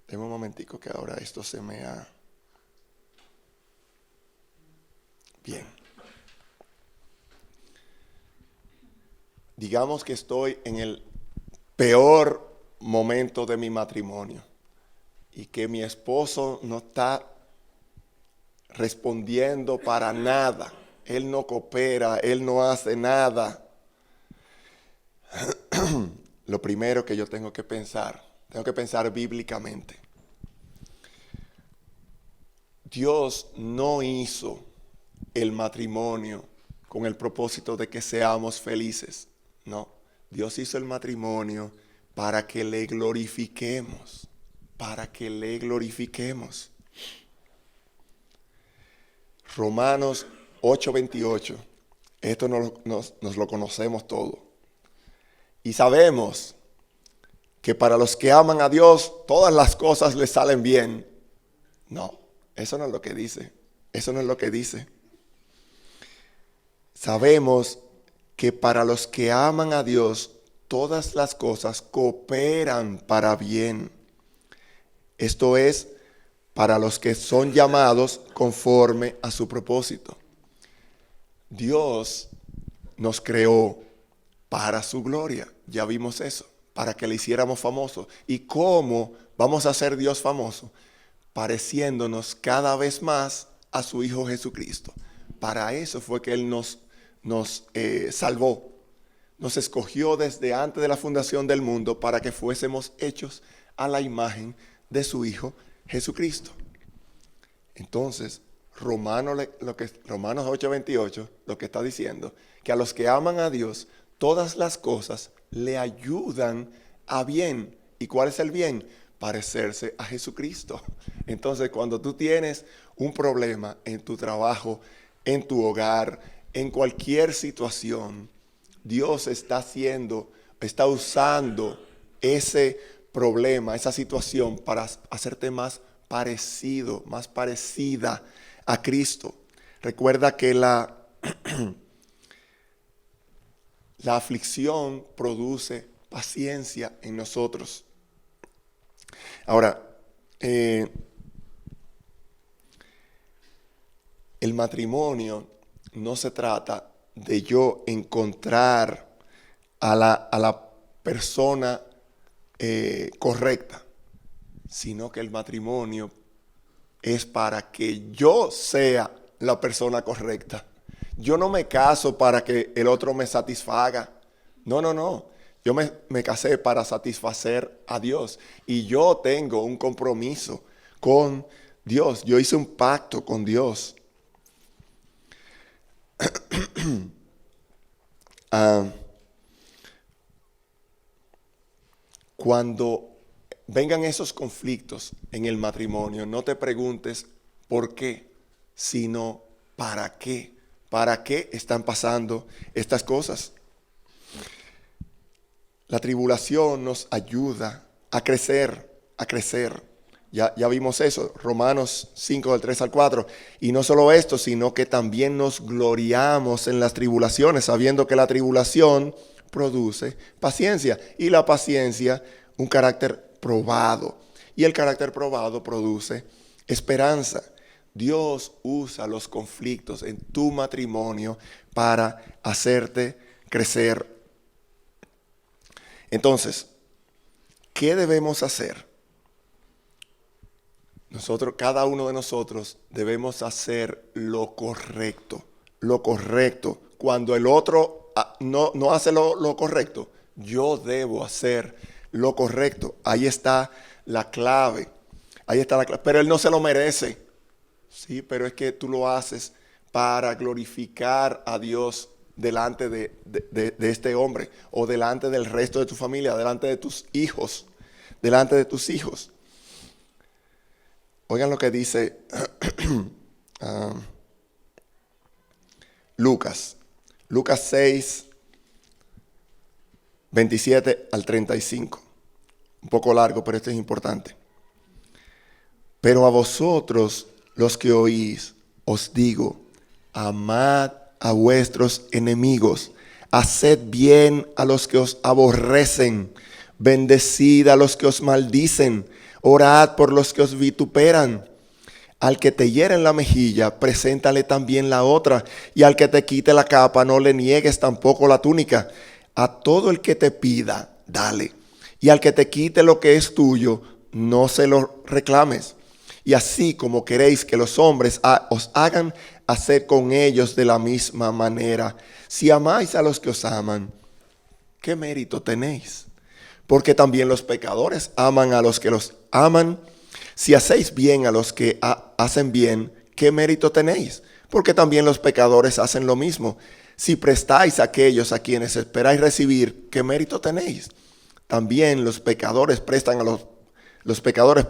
Deme un momentico que ahora esto se me ha... Bien. Digamos que estoy en el peor momento de mi matrimonio y que mi esposo no está respondiendo para nada. Él no coopera, él no hace nada. Lo primero que yo tengo que pensar bíblicamente. Dios no hizo el matrimonio con el propósito de que seamos felices. No, Dios hizo el matrimonio para que le glorifiquemos. Romanos 8:28. Esto nos lo conocemos todo. Y sabemos que para los que aman a Dios, todas las cosas les salen bien. No, eso no es lo que dice. Sabemos que para los que aman a Dios, todas las cosas cooperan para bien. Esto es, para los que son llamados conforme a su propósito. Dios nos creó para su gloria. Ya vimos eso, para que le hiciéramos famosos. ¿Y cómo vamos a hacer Dios famoso? Pareciéndonos cada vez más a su Hijo Jesucristo. Para eso fue que Él nos salvó. Nos escogió desde antes de la fundación del mundo para que fuésemos hechos a la imagen de su Hijo Jesucristo. Entonces, Romanos 8:28, lo que está diciendo, que a los que aman a Dios, todas las cosas le ayudan a bien. ¿Y cuál es el bien? parecerse a Jesucristo. Entonces, cuando tú tienes un problema en tu trabajo, en tu hogar, en cualquier situación, Dios está usando ese problema, esa situación para hacerte más parecido, más parecida a Cristo. Recuerda que la aflicción produce paciencia en nosotros. Ahora, el matrimonio no se trata de yo encontrar a la persona correcta, sino que el matrimonio es para que yo sea la persona correcta. Yo no me caso para que el otro me satisfaga. No. Yo me casé para satisfacer a Dios. Y yo tengo un compromiso con Dios. Yo hice un pacto con Dios. Cuando vengan esos conflictos en el matrimonio, no te preguntes por qué, sino para qué. ¿Para qué están pasando estas cosas? La tribulación nos ayuda a crecer, a crecer. Ya vimos eso, Romanos 5, del 3 al 4. Y no solo esto, sino que también nos gloriamos en las tribulaciones, sabiendo que la tribulación produce paciencia. Y la paciencia, un carácter probado. Y el carácter probado produce esperanza. Dios usa los conflictos en tu matrimonio para hacerte crecer. Entonces, ¿qué debemos hacer? Cada uno de nosotros debemos hacer lo correcto. Lo correcto. Cuando el otro no hace lo correcto, yo debo hacer lo correcto. Ahí está la clave. Pero él no se lo merece. Sí, pero es que tú lo haces para glorificar a Dios delante de este hombre, o delante del resto de tu familia, delante de tus hijos, Oigan lo que dice Lucas 6, 27 al 35. Un poco largo, pero esto es importante. Pero a vosotros, los que oís, os digo, amad a vuestros enemigos, haced bien a los que os aborrecen, bendecid a los que os maldicen, orad por los que os vituperan. Al que te hiere en la mejilla, preséntale también la otra, y al que te quite la capa, no le niegues tampoco la túnica. A todo el que te pida, dale, y al que te quite lo que es tuyo, no se lo reclames. Y así como queréis que los hombres os hagan, haced con ellos de la misma manera. Si amáis a los que os aman, ¿qué mérito tenéis? Porque también los pecadores aman a los que los aman. Si hacéis bien a los que hacen bien, ¿qué mérito tenéis? Porque también los pecadores hacen lo mismo. Si prestáis a aquellos a quienes esperáis recibir, ¿qué mérito tenéis? También los pecadores prestan a los pecadores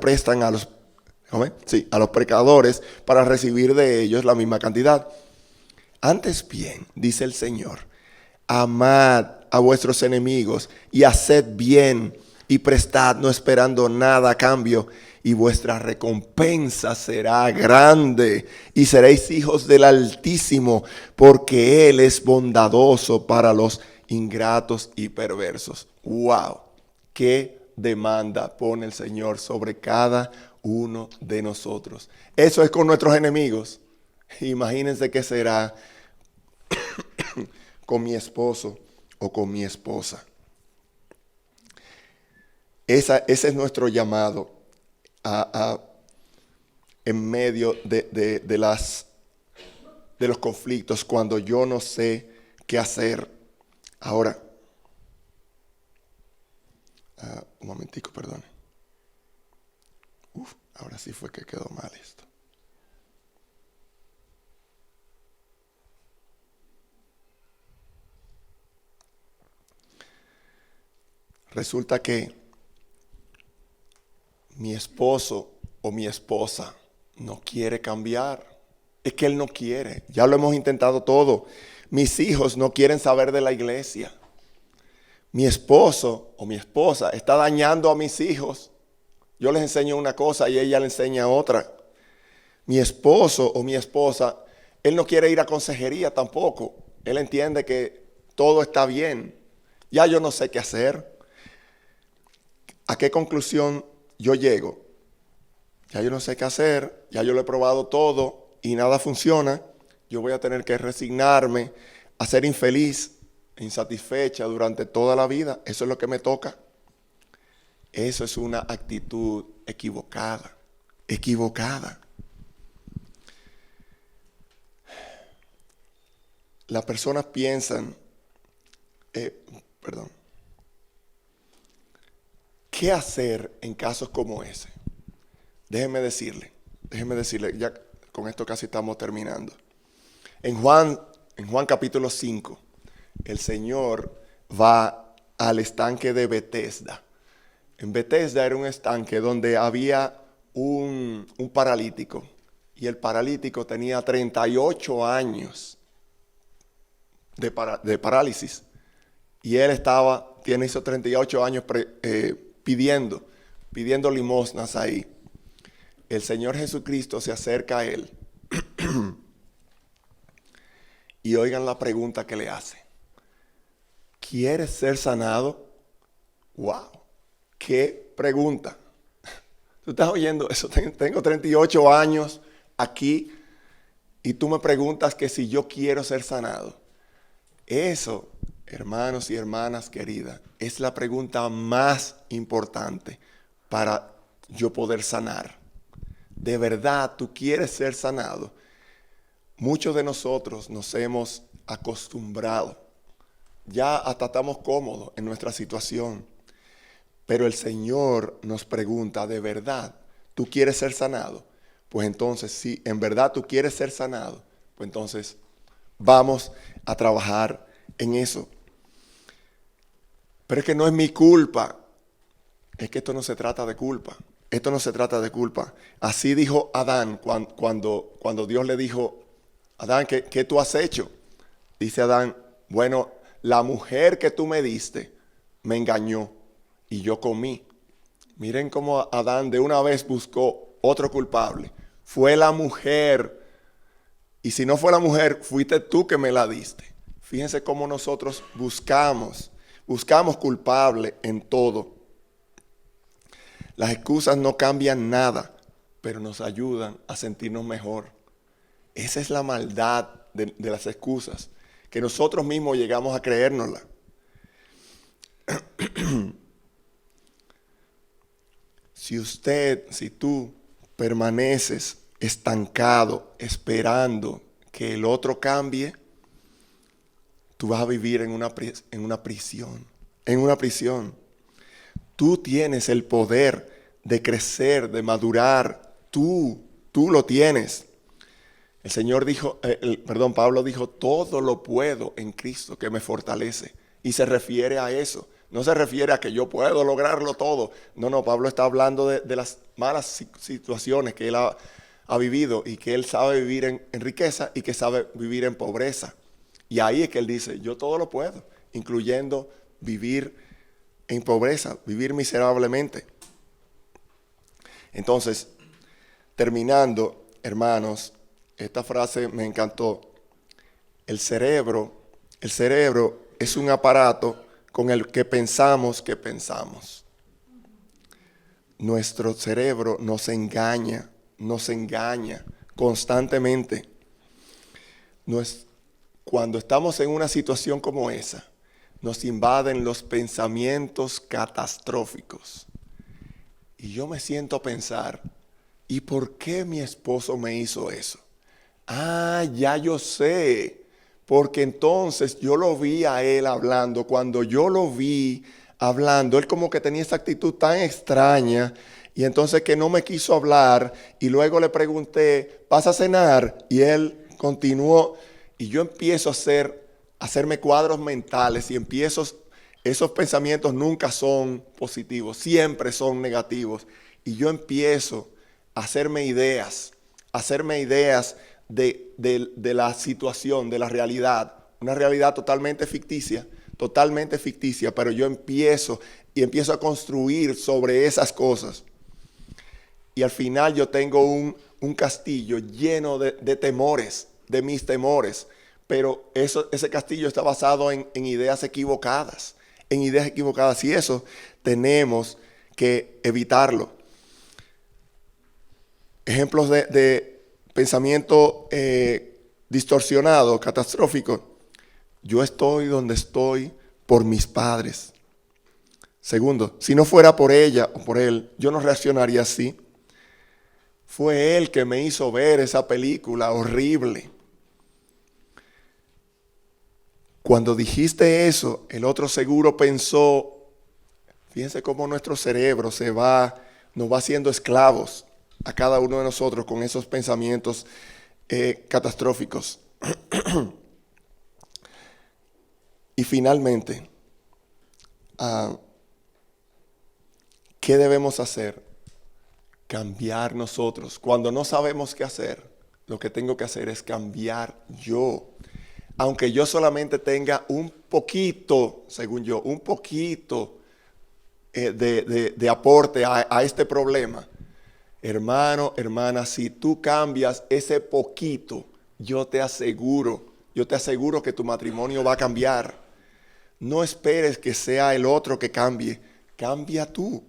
para recibir de ellos la misma cantidad. Antes bien, dice el Señor, amad a vuestros enemigos y haced bien y prestad no esperando nada a cambio, y vuestra recompensa será grande y seréis hijos del Altísimo, porque Él es bondadoso para los ingratos y perversos. ¡Wow! ¡Qué demanda pone el Señor sobre cada uno de nosotros! Eso es con nuestros enemigos. Imagínense qué será con mi esposo o con mi esposa. Ese es nuestro llamado en medio de los conflictos, cuando yo no sé qué hacer. Ahora, un momentico, perdón. Ahora sí fue que quedó mal esto. Resulta que mi esposo o mi esposa no quiere cambiar. Es que él no quiere. Ya lo hemos intentado todo. Mis hijos no quieren saber de la iglesia. Mi esposo o mi esposa está dañando a mis hijos. Yo les enseño una cosa y ella le enseña otra. Mi esposo o mi esposa, él no quiere ir a consejería tampoco. Él entiende que todo está bien. Ya yo no sé qué hacer. ¿A qué conclusión yo llego? Ya yo no sé qué hacer, ya yo lo he probado todo y nada funciona. Yo voy a tener que resignarme a ser infeliz, insatisfecha durante toda la vida. Eso es lo que me toca. Eso es una actitud equivocada. Equivocada. Las personas piensan, ¿qué hacer en casos como ese? Déjeme decirle, ya con esto casi estamos terminando. En Juan capítulo 5, el Señor va al estanque de Betesda. En Betesda era un estanque donde había un paralítico. Y el paralítico tenía 38 años de parálisis. Y él tiene esos 38 años pidiendo limosnas ahí. El Señor Jesucristo se acerca a él. Y oigan la pregunta que le hace. ¿Quieres ser sanado? ¡Wow! ¡Qué pregunta! ¿Tú estás oyendo eso? Tengo 38 años aquí y tú me preguntas que si yo quiero ser sanado. Eso, hermanos y hermanas queridas, es la pregunta más importante para yo poder sanar. ¿De verdad tú quieres ser sanado? Muchos de nosotros nos hemos acostumbrado. Ya hasta estamos cómodos en nuestra situación. Pero el Señor nos pregunta, ¿de verdad tú quieres ser sanado? Pues entonces, si en verdad tú quieres ser sanado, pues entonces vamos a trabajar en eso. Pero es que no es mi culpa. Es que esto no se trata de culpa. Esto no se trata de culpa. Así dijo Adán cuando Dios le dijo, Adán, ¿qué tú has hecho? Dice Adán, bueno, la mujer que tú me diste me engañó y yo comí. Miren cómo Adán de una vez buscó otro culpable. Fue la mujer. Y si no fue la mujer, fuiste tú que me la diste. Fíjense cómo nosotros buscamos culpable en todo. Las excusas no cambian nada, pero nos ayudan a sentirnos mejor. Esa es la maldad de las excusas, que nosotros mismos llegamos a creérnosla. Si tú permaneces estancado, esperando que el otro cambie, tú vas a vivir en una prisión. Tú tienes el poder de crecer, de madurar. Tú lo tienes. Pablo dijo, todo lo puedo en Cristo que me fortalece. Y se refiere a eso. No se refiere a que yo puedo lograrlo todo. No, Pablo está hablando de las malas situaciones que él ha vivido y que él sabe vivir en riqueza y que sabe vivir en pobreza. Y ahí es que él dice, yo todo lo puedo, incluyendo vivir en pobreza, vivir miserablemente. Entonces, terminando, hermanos, esta frase me encantó. El cerebro es un aparato con el que pensamos que pensamos. Nuestro cerebro nos engaña constantemente. Cuando estamos en una situación como esa, nos invaden los pensamientos catastróficos. Y yo me siento a pensar, ¿y por qué mi esposo me hizo eso? Ah, ya yo sé. Porque entonces yo lo vi a él hablando. Cuando yo lo vi hablando, él como que tenía esa actitud tan extraña. Y entonces que no me quiso hablar. Y luego le pregunté, ¿vas a cenar? Y él continuó. Y yo empiezo a hacerme cuadros mentales. Y esos pensamientos nunca son positivos. Siempre son negativos. y yo empiezo a hacerme ideas de la situación, de la realidad, una realidad totalmente ficticia, pero yo empiezo a construir sobre esas cosas. Y al final yo tengo un castillo lleno de temores, de mis temores. Pero ese castillo está basado en ideas equivocadas. Y eso tenemos que evitarlo. Ejemplos de pensamiento distorsionado, catastrófico. Yo estoy donde estoy por mis padres. Segundo, si no fuera por ella o por él, yo no reaccionaría así. Fue él que me hizo ver esa película horrible. Cuando dijiste eso, el otro seguro pensó, fíjense cómo nuestro cerebro nos va haciendo esclavos a cada uno de nosotros con esos pensamientos catastróficos. Y finalmente, ¿qué debemos hacer? Cambiar nosotros. Cuando no sabemos qué hacer, lo que tengo que hacer es cambiar yo. Aunque yo solamente tenga un poquito, según yo, un poquito de aporte a este problema. Hermano, hermana, si tú cambias ese poquito, yo te aseguro que tu matrimonio va a cambiar. No esperes que sea el otro que cambie. Cambia tú.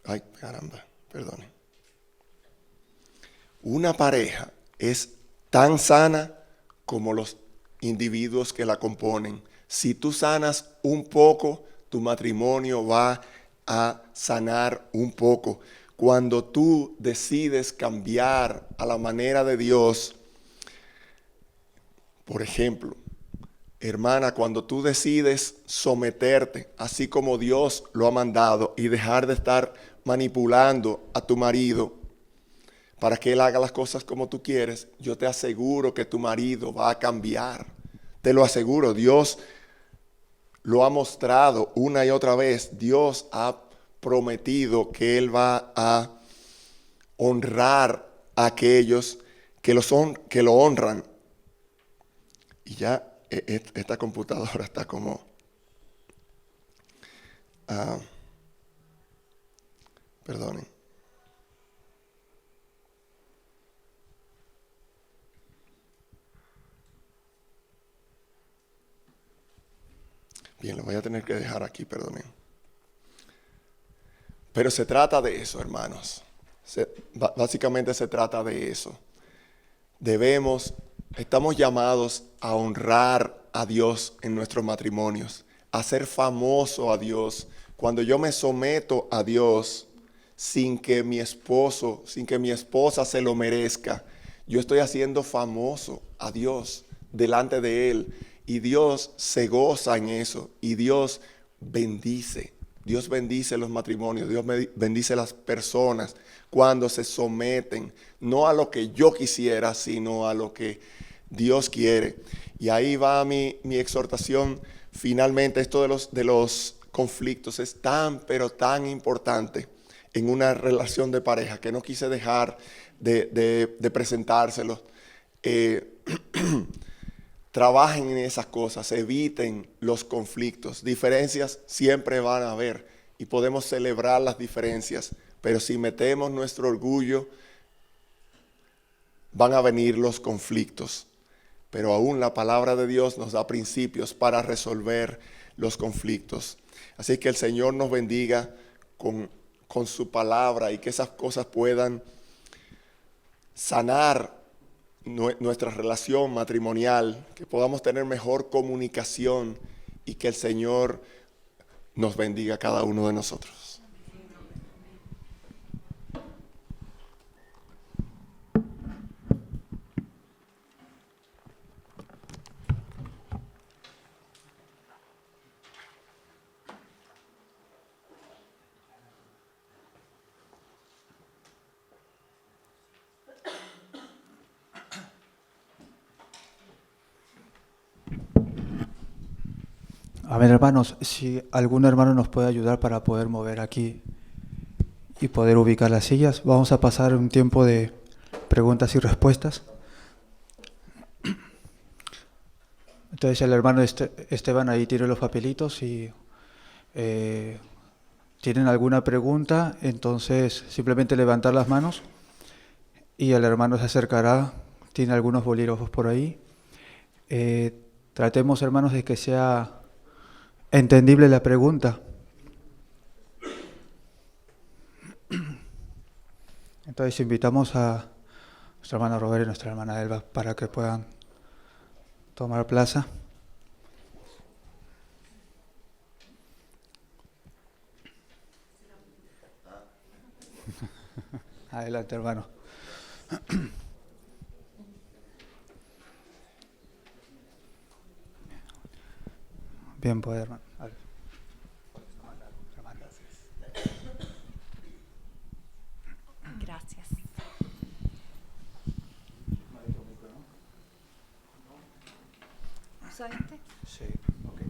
Ay, caramba, perdone. Una pareja es tan sana como los individuos que la componen. Si tú sanas un poco, tu matrimonio va a sanar un poco. Cuando tú decides cambiar a la manera de Dios, por ejemplo, hermana, cuando tú decides someterte, así como Dios lo ha mandado, y dejar de estar manipulando a tu marido para que él haga las cosas como tú quieres, yo te aseguro que tu marido va a cambiar. Te lo aseguro, Dios lo ha mostrado una y otra vez. Dios ha prometido que Él va a honrar a aquellos que lo honran. Y ya esta computadora está como... perdonen. Bien, lo voy a tener que dejar aquí, perdonen. Pero se trata de eso, hermanos. Básicamente se trata de eso. Estamos llamados a honrar a Dios en nuestros matrimonios, a ser famoso a Dios. Cuando yo me someto a Dios sin que mi esposa se lo merezca, yo estoy haciendo famoso a Dios delante de Él. Y Dios se goza en eso. Y Dios bendice. Dios bendice los matrimonios. Dios bendice las personas cuando se someten, no a lo que yo quisiera, sino a lo que Dios quiere. Y ahí va mi exhortación. Finalmente, esto de los conflictos es tan, pero tan importante en una relación de pareja que no quise dejar de presentárselos. Trabajen en esas cosas, eviten los conflictos. Diferencias siempre van a haber y podemos celebrar las diferencias, pero si metemos nuestro orgullo, van a venir los conflictos. Pero aún la palabra de Dios nos da principios para resolver los conflictos. Así que el Señor nos bendiga con su palabra y que esas cosas puedan sanar nuestra relación matrimonial, que podamos tener mejor comunicación y que el Señor nos bendiga a cada uno de nosotros. A ver, hermanos, si algún hermano nos puede ayudar para poder mover aquí y poder ubicar las sillas, vamos a pasar un tiempo de preguntas y respuestas. Entonces el hermano Esteban ahí tiene los papelitos y tienen alguna pregunta, entonces simplemente levantar las manos y el hermano se acercará, tiene algunos bolígrafos por ahí. Tratemos, hermanos, de que sea entendible la pregunta. Entonces invitamos a nuestro hermano Roberto y nuestra hermana Elba para que puedan tomar plaza. Adelante, hermano. Bien, pues, hermano. A ver. Gracias. ¿Usa este? Sí, ok.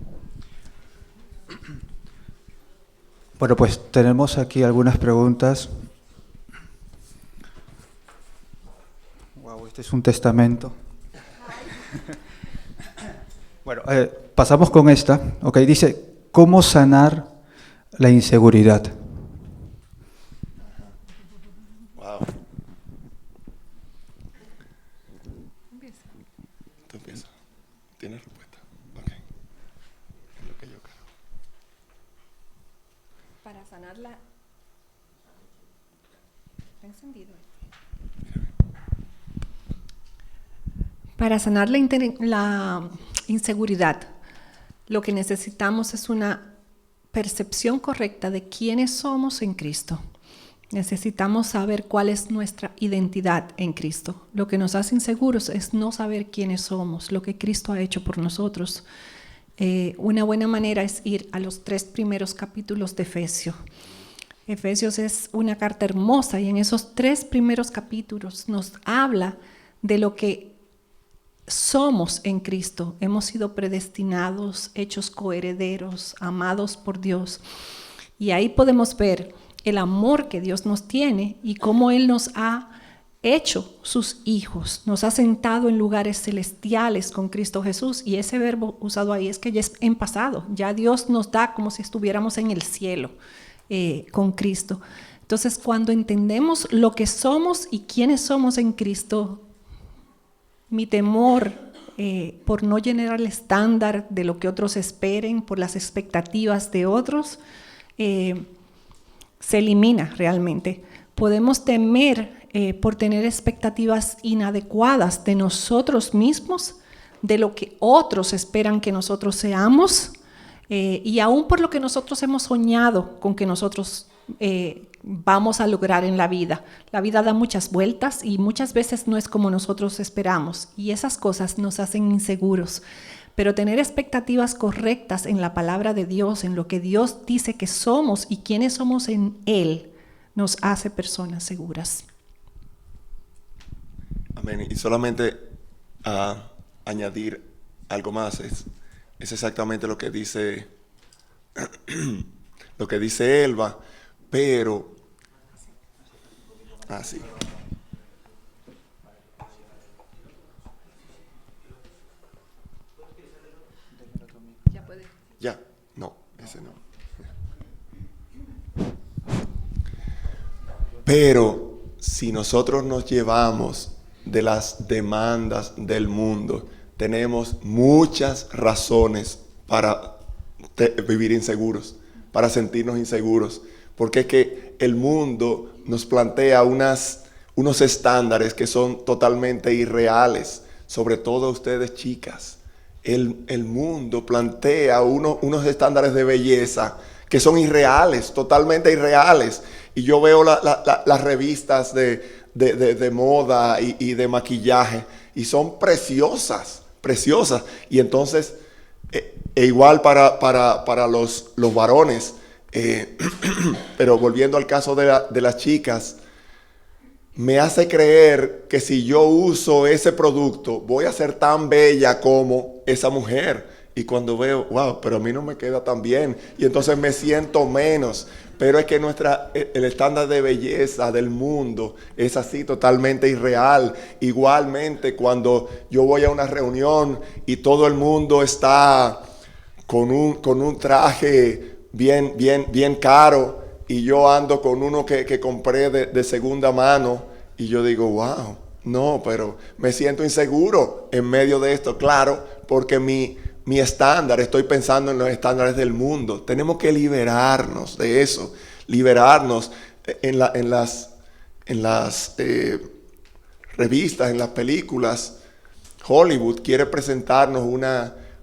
Bueno, pues tenemos aquí algunas preguntas. Wow, este es un testamento. Bueno, pasamos con esta. Ok, dice, ¿cómo sanar la inseguridad? Wow. Tú empiezas. ¿Tienes respuesta? Ok. Es lo que yo creo. Para sanarla. ¿Está encendido? Para sanar la inseguridad, lo que necesitamos es una percepción correcta de quiénes somos en Cristo. Necesitamos saber cuál es nuestra identidad en Cristo. Lo que nos hace inseguros es no saber quiénes somos, lo que Cristo ha hecho por nosotros. Una buena manera es ir a los 3 primeros capítulos de Efesios. Efesios es una carta hermosa y en esos 3 primeros capítulos nos habla de lo que somos en Cristo. Hemos sido predestinados, hechos coherederos, amados por Dios. Y ahí podemos ver el amor que Dios nos tiene y cómo Él nos ha hecho sus hijos, nos ha sentado en lugares celestiales con Cristo Jesús, y ese verbo usado ahí es que ya es en pasado, ya Dios nos da como si estuviéramos en el cielo con Cristo. Entonces, cuando entendemos lo que somos y quiénes somos en Cristo, mi temor por no llenar el estándar de lo que otros esperen, por las expectativas de otros, se elimina realmente. Podemos temer por tener expectativas inadecuadas de nosotros mismos, de lo que otros esperan que nosotros seamos, y aún por lo que nosotros hemos soñado con que nosotros vamos a lograr en la vida. La vida da muchas vueltas y muchas veces no es como nosotros esperamos, y esas cosas nos hacen inseguros. Pero tener expectativas correctas en la palabra de Dios, en lo que Dios dice que somos y quiénes somos en Él, nos hace personas seguras. Amén. Y solamente añadir algo más, es exactamente lo que dice Elba, pero sí. Ya, no, ese no. Pero si nosotros nos llevamos de las demandas del mundo, tenemos muchas razones para vivir inseguros, para sentirnos inseguros, porque es que el mundo nos plantea unos estándares que son totalmente irreales, sobre todo ustedes chicas. El mundo plantea unos estándares de belleza que son irreales, totalmente irreales. Y yo veo las revistas de moda y de maquillaje, y son preciosas. Y entonces, igual para los varones, pero volviendo al caso de las chicas, me hace creer que si yo uso ese producto, voy a ser tan bella como esa mujer. Y cuando veo, wow, pero a mí no me queda tan bien. Y entonces me siento menos. Pero es que el estándar de belleza del mundo es así, totalmente irreal. Igualmente, cuando yo voy a una reunión y todo el mundo está con un traje bien caro, y yo ando con uno que compré de segunda mano, y yo digo, wow, no, pero me siento inseguro en medio de esto, claro, porque mi estándar, estoy pensando en los estándares del mundo. Tenemos que liberarnos de eso, liberarnos en las revistas, en las películas. Hollywood quiere presentarnos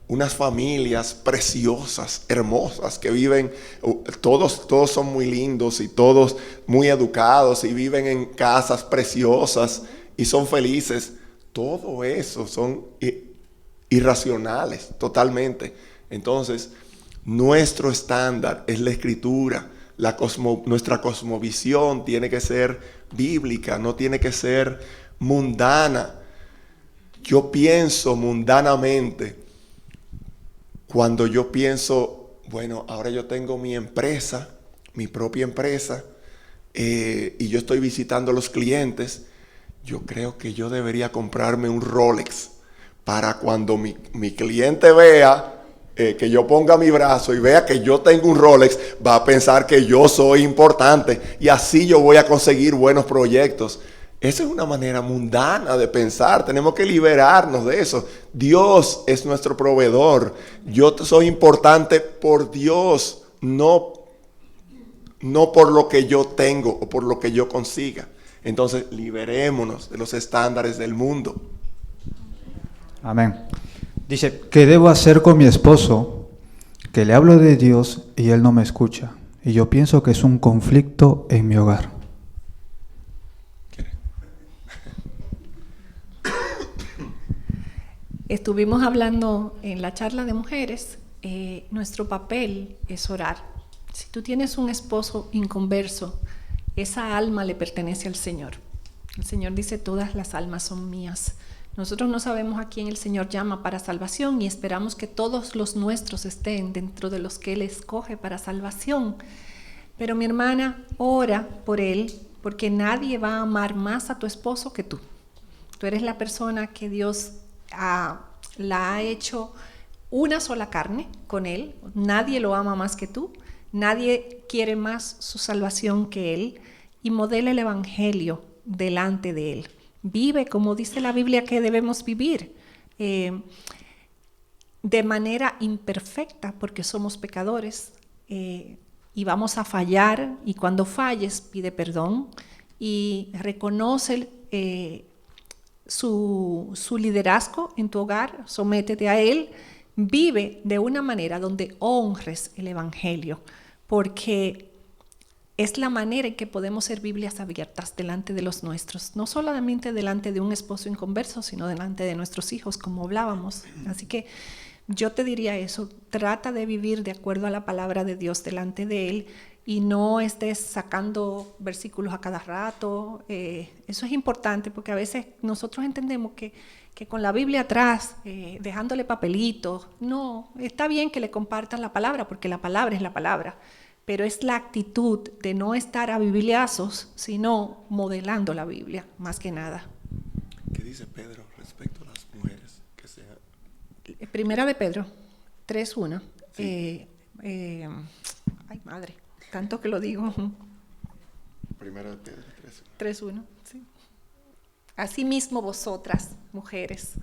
unas familias preciosas, hermosas, que viven, todos son muy lindos y todos muy educados y viven en casas preciosas y son felices. Todo eso son irracionales, totalmente. Entonces, nuestro estándar es la Escritura. Nuestra cosmovisión tiene que ser bíblica, no tiene que ser mundana. Yo pienso mundanamente cuando yo pienso, bueno, ahora yo tengo mi empresa, mi propia empresa, y yo estoy visitando a los clientes. Yo creo que yo debería comprarme un Rolex para cuando mi cliente vea que yo ponga mi brazo y vea que yo tengo un Rolex, va a pensar que yo soy importante y así yo voy a conseguir buenos proyectos. Esa es una manera mundana de pensar. Tenemos que liberarnos de eso. Dios es nuestro proveedor. Yo soy importante por Dios, no por lo que yo tengo o por lo que yo consiga. Entonces, liberémonos de los estándares del mundo. Amén. Dice, ¿qué debo hacer con mi esposo? Que le hablo de Dios y él no me escucha. Y yo pienso que es un conflicto en mi hogar. Estuvimos hablando en la charla de mujeres, nuestro papel es orar. Si tú tienes un esposo inconverso, esa alma le pertenece al Señor. El Señor dice, todas las almas son mías. Nosotros no sabemos a quién el Señor llama para salvación y esperamos que todos los nuestros estén dentro de los que Él escoge para salvación. Pero mi hermana, ora por él, porque nadie va a amar más a tu esposo que tú. Tú eres la persona que Dios la ha hecho una sola carne con Él. Nadie lo ama más que tú. Nadie quiere más su salvación que Él. Y modela el Evangelio delante de Él. Vive como dice la Biblia que debemos vivir, de manera imperfecta, porque somos pecadores y vamos a fallar. Y cuando falles, pide perdón y reconoce su liderazgo en tu hogar, sométete a Él, vive de una manera donde honres el Evangelio, porque es la manera en que podemos ser Biblias abiertas delante de los nuestros, no solamente delante de un esposo inconverso, sino delante de nuestros hijos, como hablábamos. Así que yo te diría eso, trata de vivir de acuerdo a la palabra de Dios delante de Él y no estés sacando versículos a cada rato. Eso es importante porque a veces nosotros entendemos que con la Biblia atrás, dejándole papelitos, no, está bien que le compartan la palabra porque la palabra es la palabra, pero es la actitud de no estar a bibliazos, sino modelando la Biblia, más que nada. ¿Qué dice Pedro respecto a las mujeres? Primera de Pedro 3:1. Sí. Ay, madre, tanto que lo digo. Primera de Pedro 3:1. 3:1, sí. Asimismo vosotras, mujeres,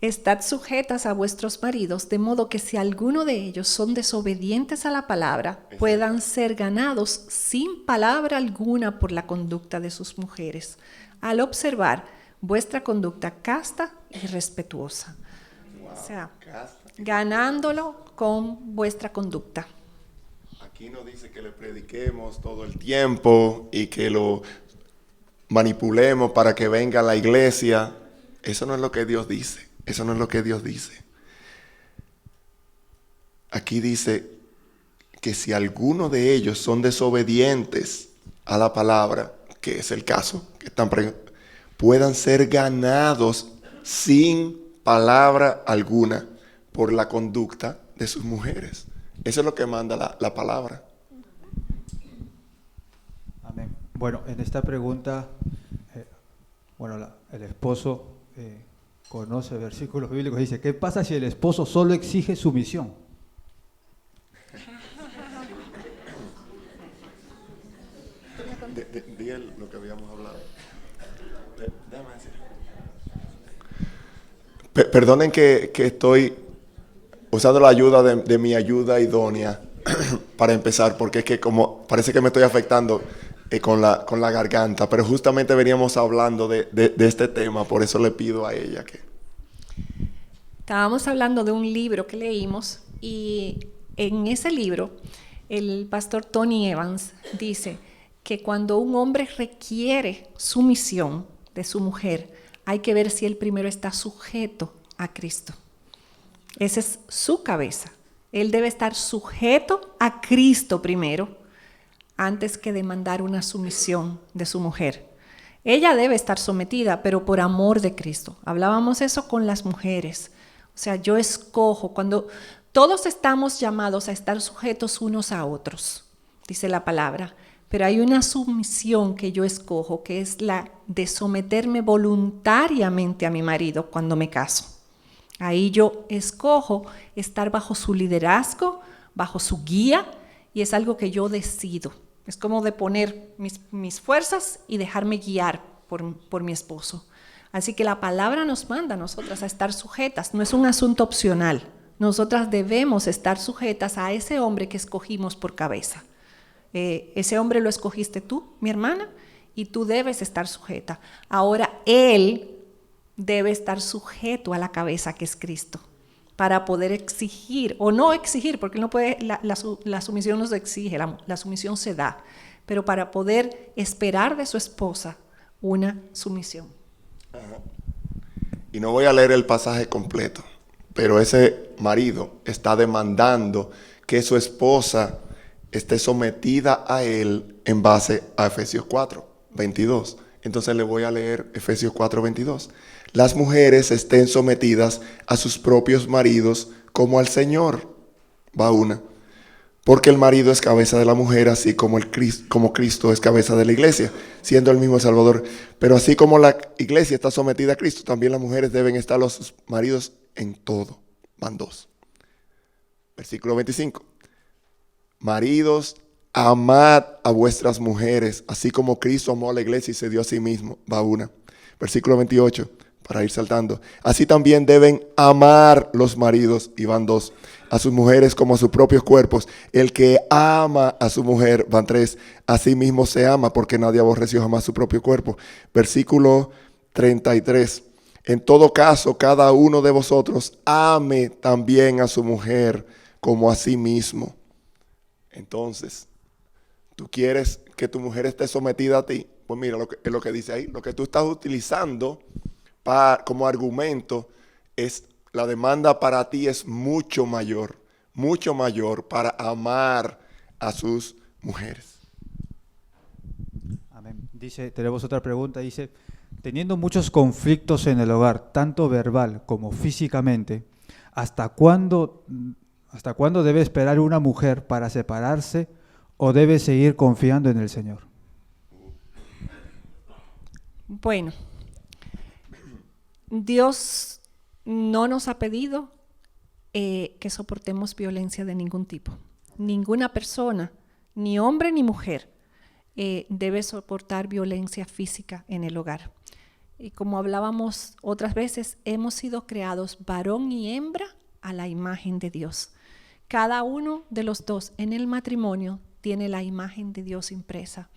estad sujetas a vuestros maridos, de modo que si alguno de ellos son desobedientes a la palabra, puedan ser ganados sin palabra alguna por la conducta de sus mujeres, al observar vuestra conducta casta y respetuosa. Wow, o sea, casta. Ganándolo con vuestra conducta. Aquí no dice que le prediquemos todo el tiempo y que lo manipulemos para que venga a la iglesia. Eso no es lo que Dios dice. Eso no es lo que Dios dice. Aquí dice que si alguno de ellos son desobedientes a la palabra, que es el caso, que puedan ser ganados sin palabra alguna por la conducta de sus mujeres. Eso es lo que manda la palabra. Amén. Bueno, en esta pregunta, el esposo conoce versículos bíblicos, dice, ¿qué pasa si el esposo solo exige sumisión? Diga lo que habíamos hablado. Déjame decir. Perdonen que estoy usando la ayuda de mi ayuda idónea para empezar, porque es que como parece que me estoy afectando con la garganta, pero justamente veníamos hablando de este tema, por eso le pido a ella que... Estábamos hablando de un libro que leímos y en ese libro el pastor Tony Evans dice que cuando un hombre requiere sumisión de su mujer, hay que ver si él primero está sujeto a Cristo. Esa es su cabeza. Él debe estar sujeto a Cristo primero, antes que demandar una sumisión de su mujer. Ella debe estar sometida, pero por amor de Cristo. Hablábamos eso con las mujeres. O sea, yo escojo, cuando todos estamos llamados a estar sujetos unos a otros, dice la palabra, pero hay una sumisión que yo escojo, que es la de someterme voluntariamente a mi marido cuando me caso. Ahí yo escojo estar bajo su liderazgo, bajo su guía, y es algo que yo decido. Es como de poner mis fuerzas y dejarme guiar por mi esposo. Así que la palabra nos manda a nosotras a estar sujetas, no es un asunto opcional. Nosotras debemos estar sujetas a ese hombre que escogimos por cabeza. Ese hombre lo escogiste tú, mi hermana, y tú debes estar sujeta. Ahora él debe estar sujeto a la cabeza que es Cristo, para poder exigir, o no exigir, porque él no puede, la sumisión no se exige, la sumisión se da, pero para poder esperar de su esposa una sumisión. Ajá. Y no voy a leer el pasaje completo, pero ese marido está demandando que su esposa esté sometida a él en base a Efesios 4:22. Entonces le voy a leer Efesios 4:22. Las mujeres estén sometidas a sus propios maridos como al Señor. Va una. Porque el marido es cabeza de la mujer, así como Cristo es cabeza de la iglesia, siendo el mismo Salvador. Pero así como la iglesia está sometida a Cristo, también las mujeres deben estar a sus maridos en todo. Van dos. Versículo 25. Maridos, amad a vuestras mujeres, así como Cristo amó a la iglesia y se dio a sí mismo. Va una. Versículo 28, para ir saltando. Así también deben amar los maridos, y van dos, a sus mujeres como a sus propios cuerpos. El que ama a su mujer, van tres, a sí mismo se ama, porque nadie aborreció jamás su propio cuerpo. Versículo 33. En todo caso, cada uno de vosotros ame también a su mujer como a sí mismo. Entonces, ¿tú quieres que tu mujer esté sometida a ti? Pues mira lo que dice ahí. Lo que tú estás utilizando como argumento es la demanda para ti es mucho mayor para amar a sus mujeres. Amén. Dice, tenemos otra pregunta, dice, teniendo muchos conflictos en el hogar, tanto verbal como físicamente, ¿hasta cuándo debe esperar una mujer para separarse o debe seguir confiando en el Señor? Bueno, Dios no nos ha pedido que soportemos violencia de ningún tipo. Ninguna persona, ni hombre ni mujer, debe soportar violencia física en el hogar. Y como hablábamos otras veces, hemos sido creados varón y hembra a la imagen de Dios. Cada uno de los dos en el matrimonio tiene la imagen de Dios impresa.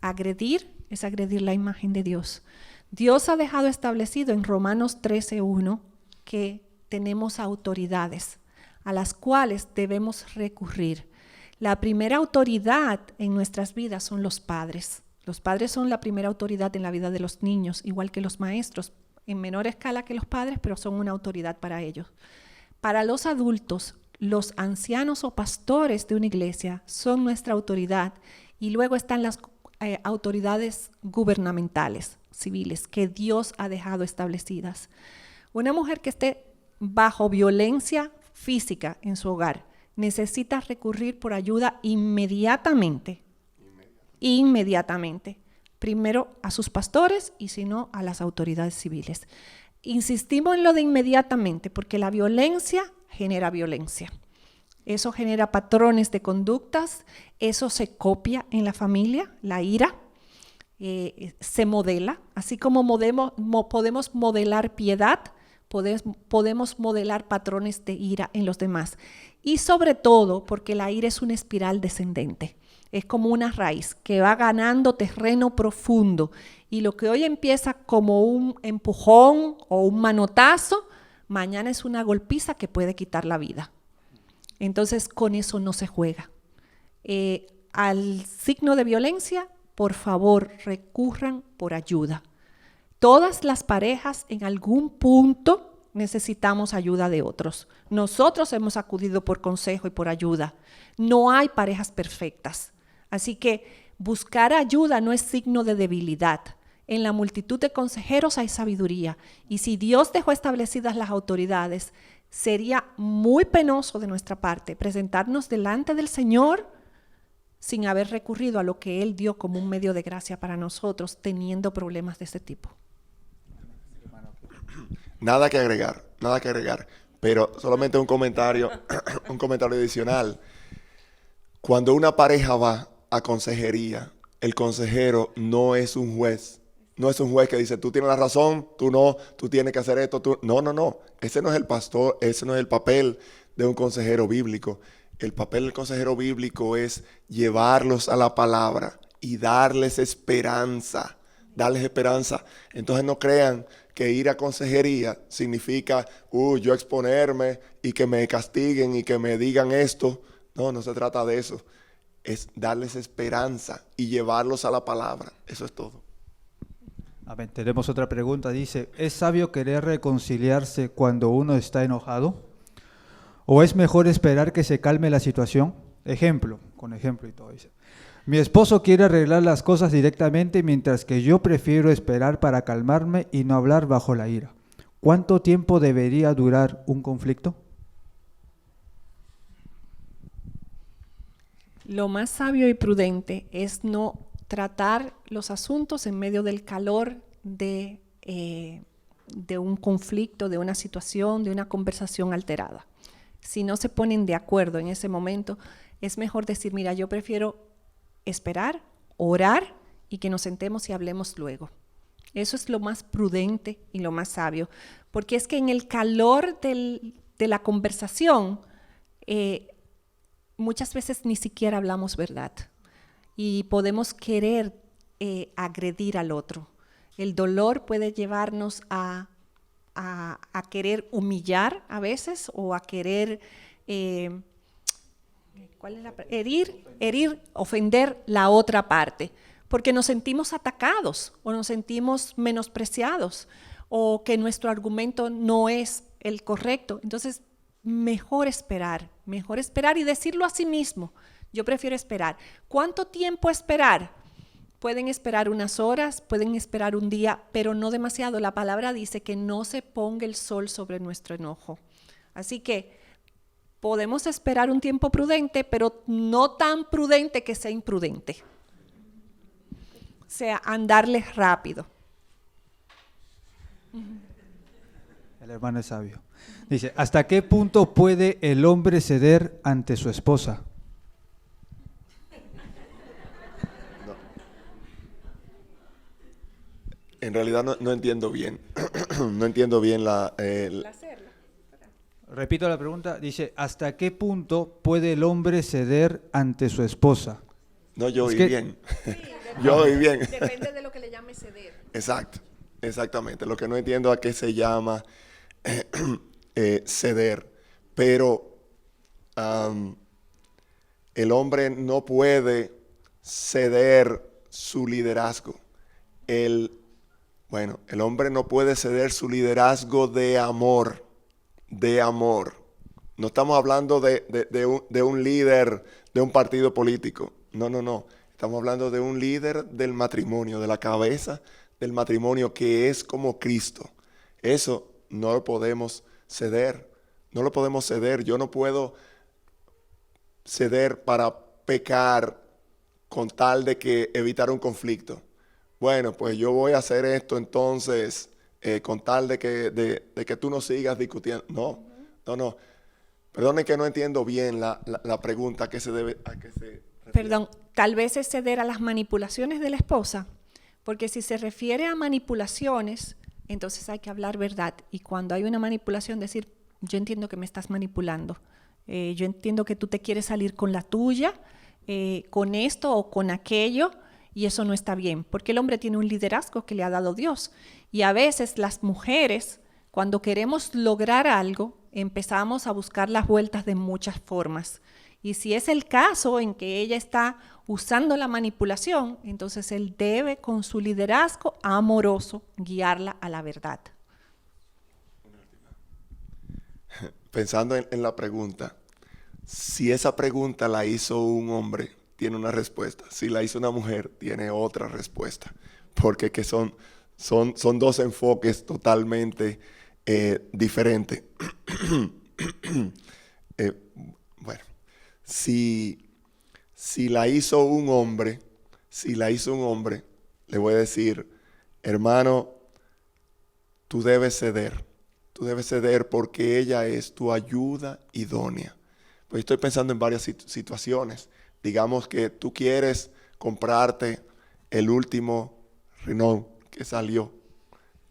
Agredir es agredir la imagen de Dios. Dios ha dejado establecido en Romanos 13:1 que tenemos autoridades a las cuales debemos recurrir. La primera autoridad en nuestras vidas son los padres. Los padres son la primera autoridad en la vida de los niños, igual que los maestros, en menor escala que los padres, pero son una autoridad para ellos. Para los adultos, los ancianos o pastores de una iglesia son nuestra autoridad, y luego están las autoridades gubernamentales, civiles, que Dios ha dejado establecidas. Una mujer que esté bajo violencia física en su hogar, necesita recurrir por ayuda inmediatamente. Inmediatamente. Primero a sus pastores y si no a las autoridades civiles. Insistimos en lo de inmediatamente porque la violencia genera violencia. Eso genera patrones de conductas, eso se copia en la familia, la ira, se modela, así como podemos modelar piedad, podemos modelar patrones de ira en los demás. Y sobre todo porque la ira es una espiral descendente, es como una raíz que va ganando terreno profundo y lo que hoy empieza como un empujón o un manotazo, mañana es una golpiza que puede quitar la vida. Entonces, con eso no se juega. Al signo de violencia, por favor, recurran por ayuda. Todas las parejas en algún punto necesitamos ayuda de otros. Nosotros hemos acudido por consejo y por ayuda. No hay parejas perfectas. Así que buscar ayuda no es signo de debilidad. En la multitud de consejeros hay sabiduría. Y si Dios dejó establecidas las autoridades, sería muy penoso de nuestra parte presentarnos delante del Señor sin haber recurrido a lo que Él dio como un medio de gracia para nosotros, teniendo problemas de ese tipo. Nada que agregar, pero solamente un comentario, un comentario adicional. Cuando una pareja va a consejería, el consejero no es un juez. No es un juez que dice, tú tienes la razón, tú no, tú tienes que hacer esto. No. Ese no es el pastor, ese no es el papel de un consejero bíblico. El papel del consejero bíblico es llevarlos a la palabra y darles esperanza. Entonces no crean que ir a consejería significa, yo exponerme y que me castiguen y que me digan esto. No se trata de eso. Es darles esperanza y llevarlos a la palabra. Eso es todo. A ver, tenemos otra pregunta. Dice, ¿es sabio querer reconciliarse cuando uno está enojado? ¿O es mejor esperar que se calme la situación? Con ejemplo y todo. Dice, mi esposo quiere arreglar las cosas directamente mientras que yo prefiero esperar para calmarme y no hablar bajo la ira. ¿Cuánto tiempo debería durar un conflicto? Lo más sabio y prudente es no tratar los asuntos en medio del calor de un conflicto, de una situación, de una conversación alterada. Si no se ponen de acuerdo en ese momento, es mejor decir, mira, yo prefiero esperar, orar y que nos sentemos y hablemos luego. Eso es lo más prudente y lo más sabio, porque es que en el calor de la conversación, muchas veces ni siquiera hablamos verdad. Y podemos querer agredir al otro. El dolor puede llevarnos a querer humillar a veces o a querer herir, ofender la otra parte, porque nos sentimos atacados o nos sentimos menospreciados o que nuestro argumento no es el correcto. Entonces, mejor esperar y decirlo a sí mismo. Yo prefiero esperar. ¿Cuánto tiempo esperar? Pueden esperar unas horas, pueden esperar un día, pero no demasiado. La palabra dice que no se ponga el sol sobre nuestro enojo. Así que podemos esperar un tiempo prudente, pero no tan prudente que sea imprudente. O sea, andarle rápido. El hermano es sabio. Dice, ¿hasta qué punto puede el hombre ceder ante su esposa? En realidad no entiendo bien. No entiendo bien la Repito la pregunta. Dice, ¿hasta qué punto puede el hombre ceder ante su esposa? No, yo oí Es que- bien. Sí, Yo oí bien. Depende de lo que le llame ceder. Exacto, exactamente. Lo que no entiendo a qué se llama ceder. Pero el hombre no puede ceder su liderazgo. El hombre no puede ceder su liderazgo de amor. No estamos hablando de un líder de un partido político. No. Estamos hablando de un líder del matrimonio, de la cabeza del matrimonio que es como Cristo. Eso no lo podemos ceder. No lo podemos ceder. Yo no puedo ceder para pecar con tal de que evitar un conflicto. Bueno, pues yo voy a hacer esto entonces con tal de que tú no sigas discutiendo. No. Perdone que no entiendo bien la pregunta a qué se refiere. Perdón, tal vez es ceder a las manipulaciones de la esposa, porque si se refiere a manipulaciones, entonces hay que hablar verdad. Y cuando hay una manipulación, decir, yo entiendo que me estás manipulando, yo entiendo que tú te quieres salir con la tuya, con esto o con aquello, y eso no está bien, porque el hombre tiene un liderazgo que le ha dado Dios. Y a veces las mujeres, cuando queremos lograr algo, empezamos a buscar las vueltas de muchas formas. Y si es el caso en que ella está usando la manipulación, entonces él debe, con su liderazgo amoroso, guiarla a la verdad. Pensando en la pregunta, si esa pregunta la hizo un hombre, tiene una respuesta. Si la hizo una mujer, tiene otra respuesta. Porque que son dos enfoques totalmente diferentes. Bueno, si la hizo un hombre, le voy a decir, hermano, tú debes ceder. Tú debes ceder porque ella es tu ayuda idónea. Pues estoy pensando en varias situaciones. Digamos que tú quieres comprarte el último Renault que salió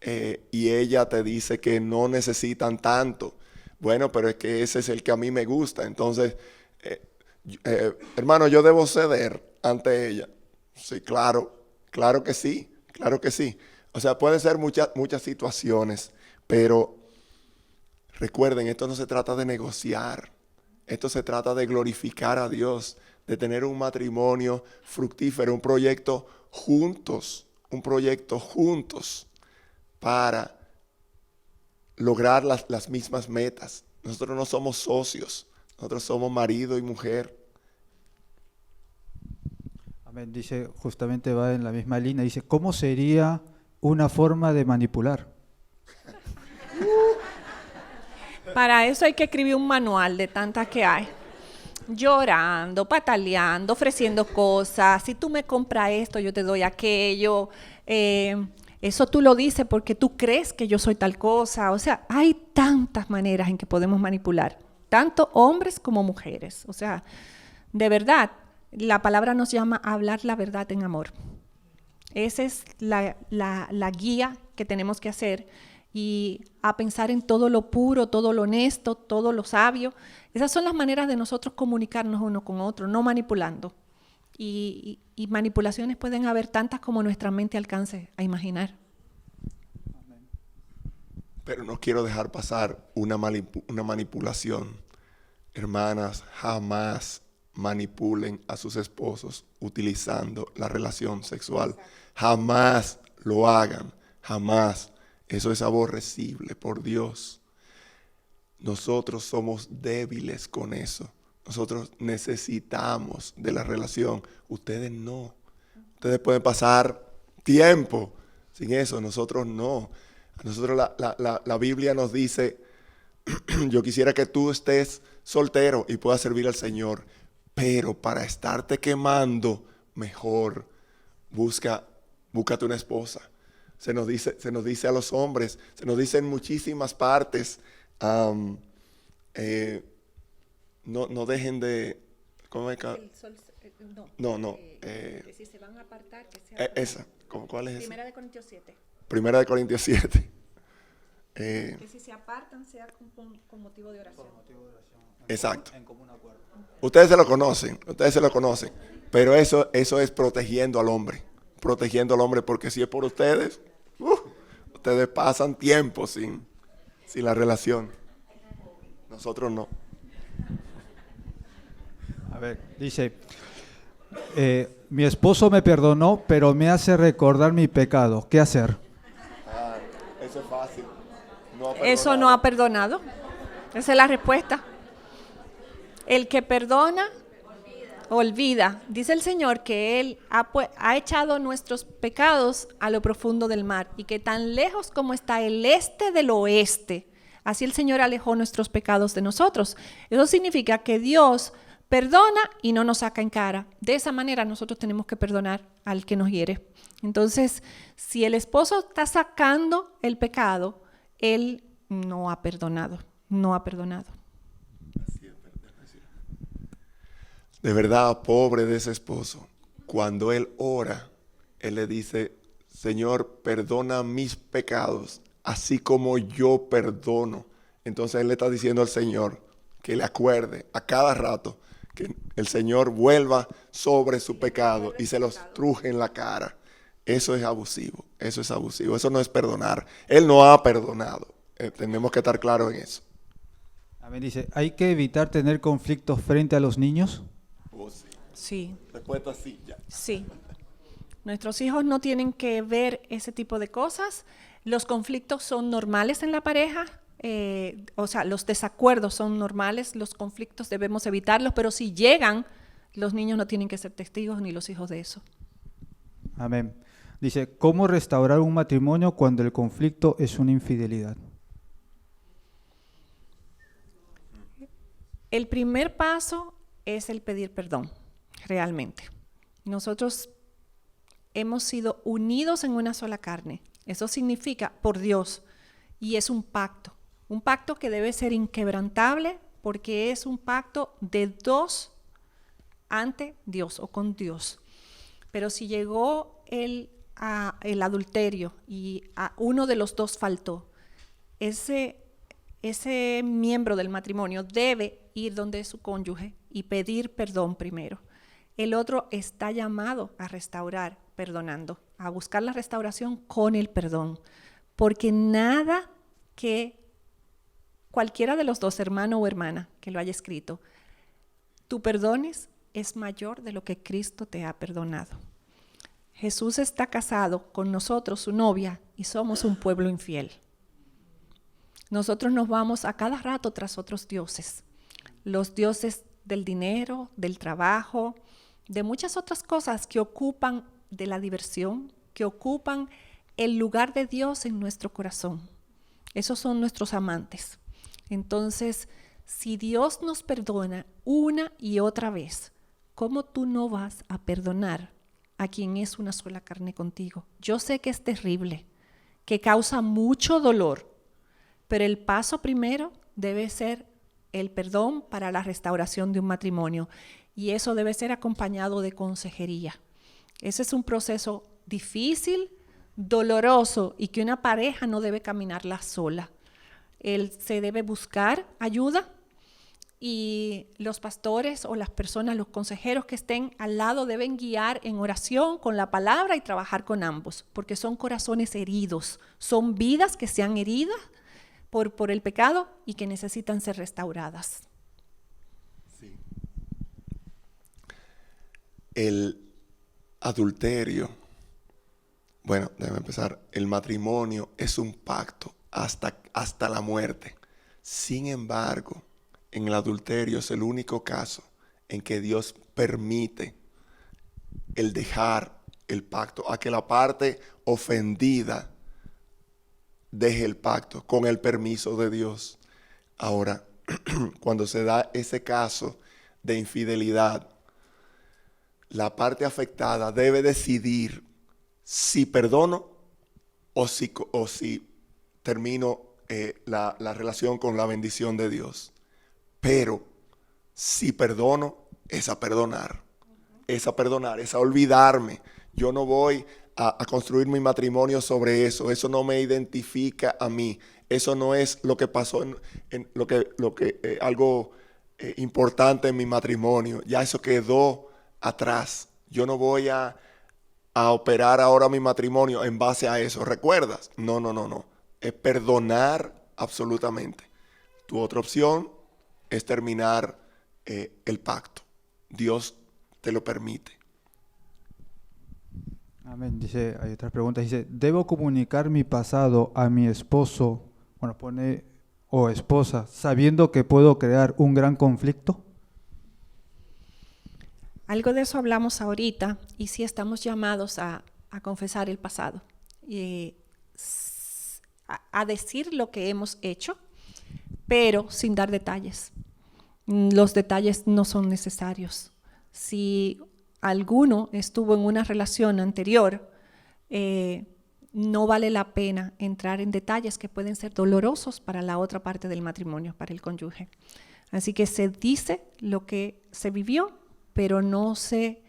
y ella te dice que no necesitan tanto. Bueno, pero es que ese es el que a mí me gusta. Entonces, hermano, yo debo ceder ante ella. Sí, claro que sí. O sea, pueden ser muchas situaciones, pero recuerden, esto no se trata de negociar. Esto se trata de glorificar a Dios, de tener un matrimonio fructífero, un proyecto juntos para lograr las mismas metas. Nosotros no somos socios, nosotros somos marido y mujer. Amén. Dice, justamente va en la misma línea, dice, ¿cómo sería una forma de manipular? Para eso hay que escribir un manual de tantas que hay. Llorando, pataleando, ofreciendo cosas. Si tú me compras esto, yo te doy aquello. Eso tú lo dices porque tú crees que yo soy tal cosa. O sea, hay tantas maneras en que podemos manipular, tanto hombres como mujeres. O sea, de verdad, la palabra nos llama a hablar la verdad en amor. Esa es la guía que tenemos que hacer. Y a pensar en todo lo puro, todo lo honesto, todo lo sabio. Esas son las maneras de nosotros comunicarnos uno con otro, no manipulando. Y manipulaciones pueden haber tantas como nuestra mente alcance a imaginar. Pero no quiero dejar pasar una manipulación. Hermanas, jamás manipulen a sus esposos utilizando la relación sexual. Jamás lo hagan, jamás. Eso es aborrecible por Dios. Nosotros somos débiles con eso. Nosotros necesitamos de la relación. Ustedes no. Ustedes pueden pasar tiempo sin eso. Nosotros no. A nosotros la Biblia nos dice, yo quisiera que tú estés soltero y puedas servir al Señor. Pero para estarte quemando, mejor búscate una esposa. Se nos dice a los hombres, se nos dice en muchísimas partes, no dejen de... ¿Cómo es que? Que si se van a apartar, que sea... Esa, ¿cuál es esa? Primera de Corintios 7. Primera de Corintios 7. Que si se apartan sea con motivo de oración. Exacto. Ustedes se lo conocen, pero eso es protegiendo al hombre, porque si es por ustedes, ustedes pasan tiempo sin la relación. Nosotros no. A ver, dice, mi esposo me perdonó, pero me hace recordar mi pecado. ¿Qué hacer? Eso es fácil. Eso no ha perdonado. Esa es la respuesta. El que perdona, olvida. Dice el Señor que Él ha echado nuestros pecados a lo profundo del mar y que tan lejos como está el este del oeste, Así el Señor alejó nuestros pecados de nosotros. Eso significa que Dios perdona y no nos saca en cara. De esa manera nosotros tenemos que perdonar al que nos hiere. Entonces, si el esposo está sacando el pecado, él no ha perdonado, no ha perdonado. De verdad, pobre de ese esposo. Cuando él ora, él le dice, Señor, perdona mis pecados, así como yo perdono. Entonces él le está diciendo al Señor que le acuerde a cada rato que el Señor vuelva sobre su pecado y se los truje en la cara. Eso es abusivo, eso no es perdonar. Él no ha perdonado. Tenemos que estar claros en eso. Amén. Dice, ¿hay que evitar tener conflictos frente a los niños? Oh, sí. Sí, Respuesta sí, ya. sí. Nuestros hijos no tienen que ver ese tipo de cosas. Los conflictos son normales en la pareja. O sea, los desacuerdos son normales, los conflictos debemos evitarlos, pero si llegan, los niños no tienen que ser testigos ni los hijos de eso. Amén. Dice, ¿cómo restaurar un matrimonio cuando el conflicto es una infidelidad? El primer paso es el pedir perdón, realmente. Nosotros hemos sido unidos en una sola carne. Eso significa por Dios y es un pacto que debe ser inquebrantable porque es un pacto de dos ante Dios o con Dios. Pero si llegó el adulterio y a uno de los dos faltó, ese miembro del matrimonio debe ir donde su cónyuge y pedir perdón primero. El otro está llamado a restaurar perdonando, a buscar la restauración con el perdón, porque nada que cualquiera de los dos, hermano o hermana, que lo haya escrito, tú perdones es mayor de lo que Cristo te ha perdonado. Jesús está casado con nosotros, su novia, y somos un pueblo infiel. Nosotros nos vamos a cada rato tras otros dioses, los dioses del dinero, del trabajo, de muchas otras cosas que ocupan de la diversión, que ocupan el lugar de Dios en nuestro corazón. Esos son nuestros amantes. Entonces, si Dios nos perdona una y otra vez, ¿cómo tú no vas a perdonar a quien es una sola carne contigo? Yo sé que es terrible, que causa mucho dolor, pero el paso primero debe ser el perdón para la restauración de un matrimonio y eso debe ser acompañado de consejería. Ese es un proceso difícil, doloroso y que una pareja no debe caminarla sola. Se debe buscar ayuda y los pastores o las personas, los consejeros que estén al lado deben guiar en oración con la palabra y trabajar con ambos, porque son corazones heridos, son vidas que se han herido por el pecado y que necesitan ser restauradas. Sí. El adulterio, bueno, déjame empezar. El matrimonio es un pacto hasta la muerte. Sin embargo, en el adulterio es el único caso en que Dios permite el dejar el pacto, a que la parte ofendida deje el pacto con el permiso de Dios. Ahora, cuando se da ese caso de infidelidad, la parte afectada debe decidir si perdono o si termino la relación con la bendición de Dios. Pero si perdono, es a perdonar, es a olvidarme. Yo no voy a construir mi matrimonio sobre eso. Eso no me identifica a mí. Eso no es lo que pasó en algo importante en mi matrimonio. Ya eso quedó atrás. Yo no voy a operar ahora mi matrimonio en base a eso. ¿Recuerdas? No. Es perdonar absolutamente. Tu otra opción es terminar el pacto. Dios te lo permite. Amén. Dice, hay otras preguntas. Dice, ¿debo comunicar mi pasado a mi esposo, o esposa, sabiendo que puedo crear un gran conflicto? Algo de eso hablamos ahorita y sí estamos llamados a confesar el pasado y a decir lo que hemos hecho pero sin dar detalles. Los detalles no son necesarios. Si alguno estuvo en una relación anterior, no vale la pena entrar en detalles que pueden ser dolorosos para la otra parte del matrimonio, para el cónyuge. Así que se dice lo que se vivió, pero no se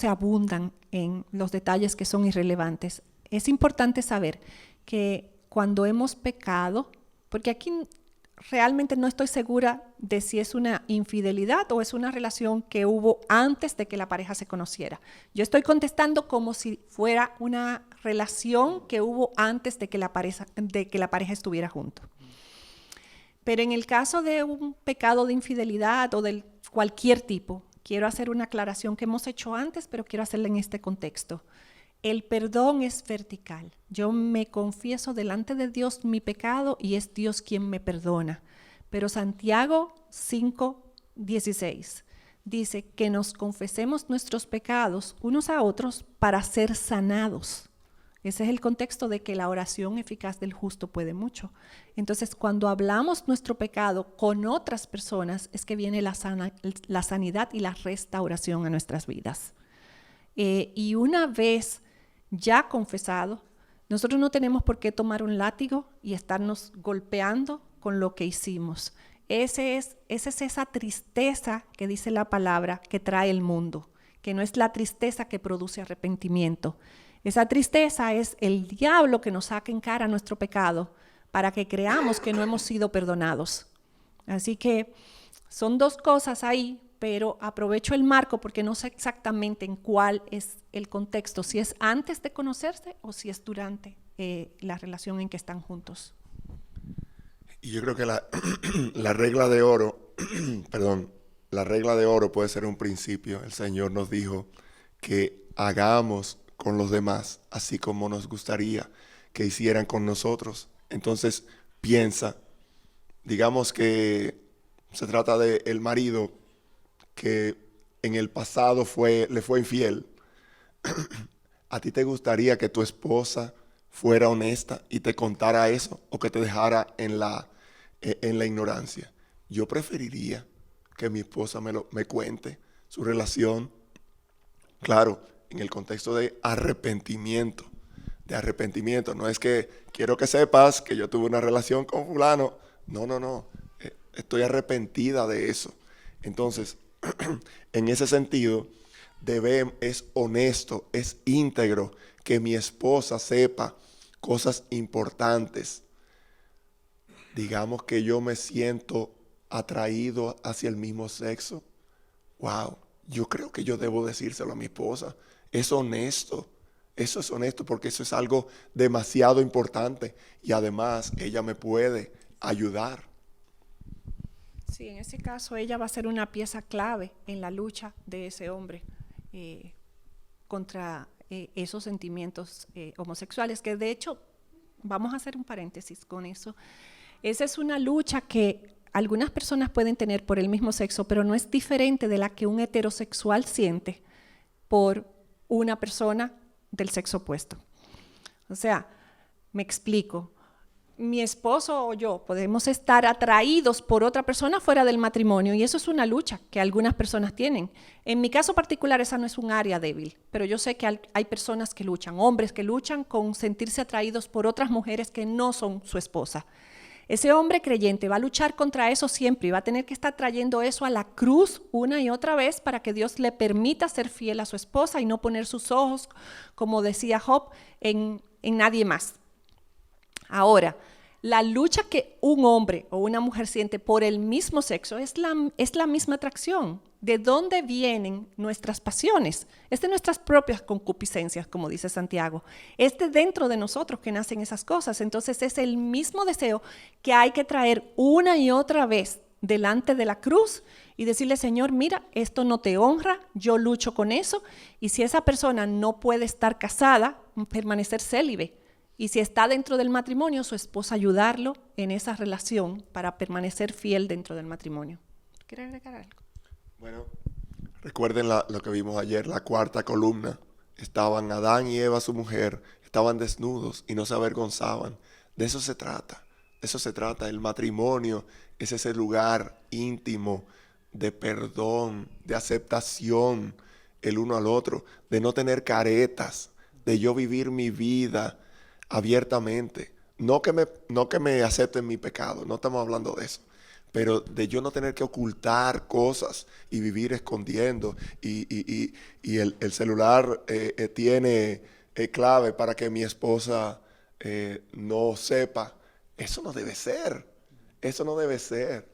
abundan en los detalles que son irrelevantes. Es importante saber que cuando hemos pecado, porque aquí realmente no estoy segura de si es una infidelidad o es una relación que hubo antes de que la pareja se conociera. Yo estoy contestando como si fuera una relación que hubo antes de que la pareja estuviera junto. Pero en el caso de un pecado de infidelidad o de cualquier tipo, quiero hacer una aclaración que hemos hecho antes, pero quiero hacerla en este contexto. El perdón es vertical. Yo me confieso delante de Dios mi pecado y es Dios quien me perdona. Pero Santiago 5:16 dice que nos confesemos nuestros pecados unos a otros para ser sanados. Ese es el contexto de que la oración eficaz del justo puede mucho. Entonces, cuando hablamos nuestro pecado con otras personas, es que viene la sanidad y la restauración a nuestras vidas. Y una vez ya confesado, nosotros no tenemos por qué tomar un látigo y estarnos golpeando con lo que hicimos. Esa es esa tristeza que dice la palabra que trae el mundo, que no es la tristeza que produce arrepentimiento. Esa tristeza es el diablo que nos saca en cara nuestro pecado para que creamos que no hemos sido perdonados. Así que son dos cosas ahí, pero aprovecho el marco porque no sé exactamente en cuál es el contexto, si es antes de conocerse o si es durante la relación en que están juntos. Y yo creo que la regla de oro, la regla de oro puede ser un principio. El Señor nos dijo que hagamos con los demás así como nos gustaría que hicieran con nosotros. Entonces piensa, digamos que se trata de el marido que en el pasado le fue infiel. ¿A ti te gustaría que tu esposa fuera honesta y te contara eso o que te dejara en la ignorancia? Yo preferiría que mi esposa me cuente su relación, claro, en el contexto de arrepentimiento. No es que quiero que sepas que yo tuve una relación con fulano. No. Estoy arrepentida de eso. Entonces, en ese sentido, es honesto, es íntegro que mi esposa sepa cosas importantes. Digamos que yo me siento atraído hacia el mismo sexo. Wow, yo creo que yo debo decírselo a mi esposa. Es honesto. Eso es honesto porque eso es algo demasiado importante y además ella me puede ayudar. Sí, en ese caso ella va a ser una pieza clave en la lucha de ese hombre contra esos sentimientos homosexuales, que de hecho, vamos a hacer un paréntesis con eso. Esa es una lucha que algunas personas pueden tener por el mismo sexo, pero no es diferente de la que un heterosexual siente por una persona del sexo opuesto. O sea, me explico. Mi esposo o yo podemos estar atraídos por otra persona fuera del matrimonio y eso es una lucha que algunas personas tienen. En mi caso particular esa no es un área débil, pero yo sé que hay personas que luchan, hombres que luchan con sentirse atraídos por otras mujeres que no son su esposa. Ese hombre creyente va a luchar contra eso siempre y va a tener que estar trayendo eso a la cruz una y otra vez para que Dios le permita ser fiel a su esposa y no poner sus ojos, como decía Job, en nadie más. Ahora, la lucha que un hombre o una mujer siente por el mismo sexo es la misma atracción. ¿De dónde vienen nuestras pasiones? Es de nuestras propias concupiscencias, como dice Santiago. Es de dentro de nosotros que nacen esas cosas. Entonces es el mismo deseo que hay que traer una y otra vez delante de la cruz y decirle, Señor, mira, esto no te honra, yo lucho con eso. Y si esa persona no puede estar casada, permanecer célibe. Y si está dentro del matrimonio, su esposa ayudarlo en esa relación para permanecer fiel dentro del matrimonio. ¿Quieres agregar algo? Bueno, recuerden lo que vimos ayer, la cuarta columna. Estaban Adán y Eva, su mujer, estaban desnudos y no se avergonzaban. De eso se trata, eso se trata. El matrimonio es ese lugar íntimo de perdón, de aceptación el uno al otro, de no tener caretas, de yo vivir mi vida abiertamente. No que me acepten mi pecado, no estamos hablando de eso, pero de yo no tener que ocultar cosas y vivir escondiendo. Y el celular tiene clave para que mi esposa no sepa. Eso no debe ser. Eso no debe ser.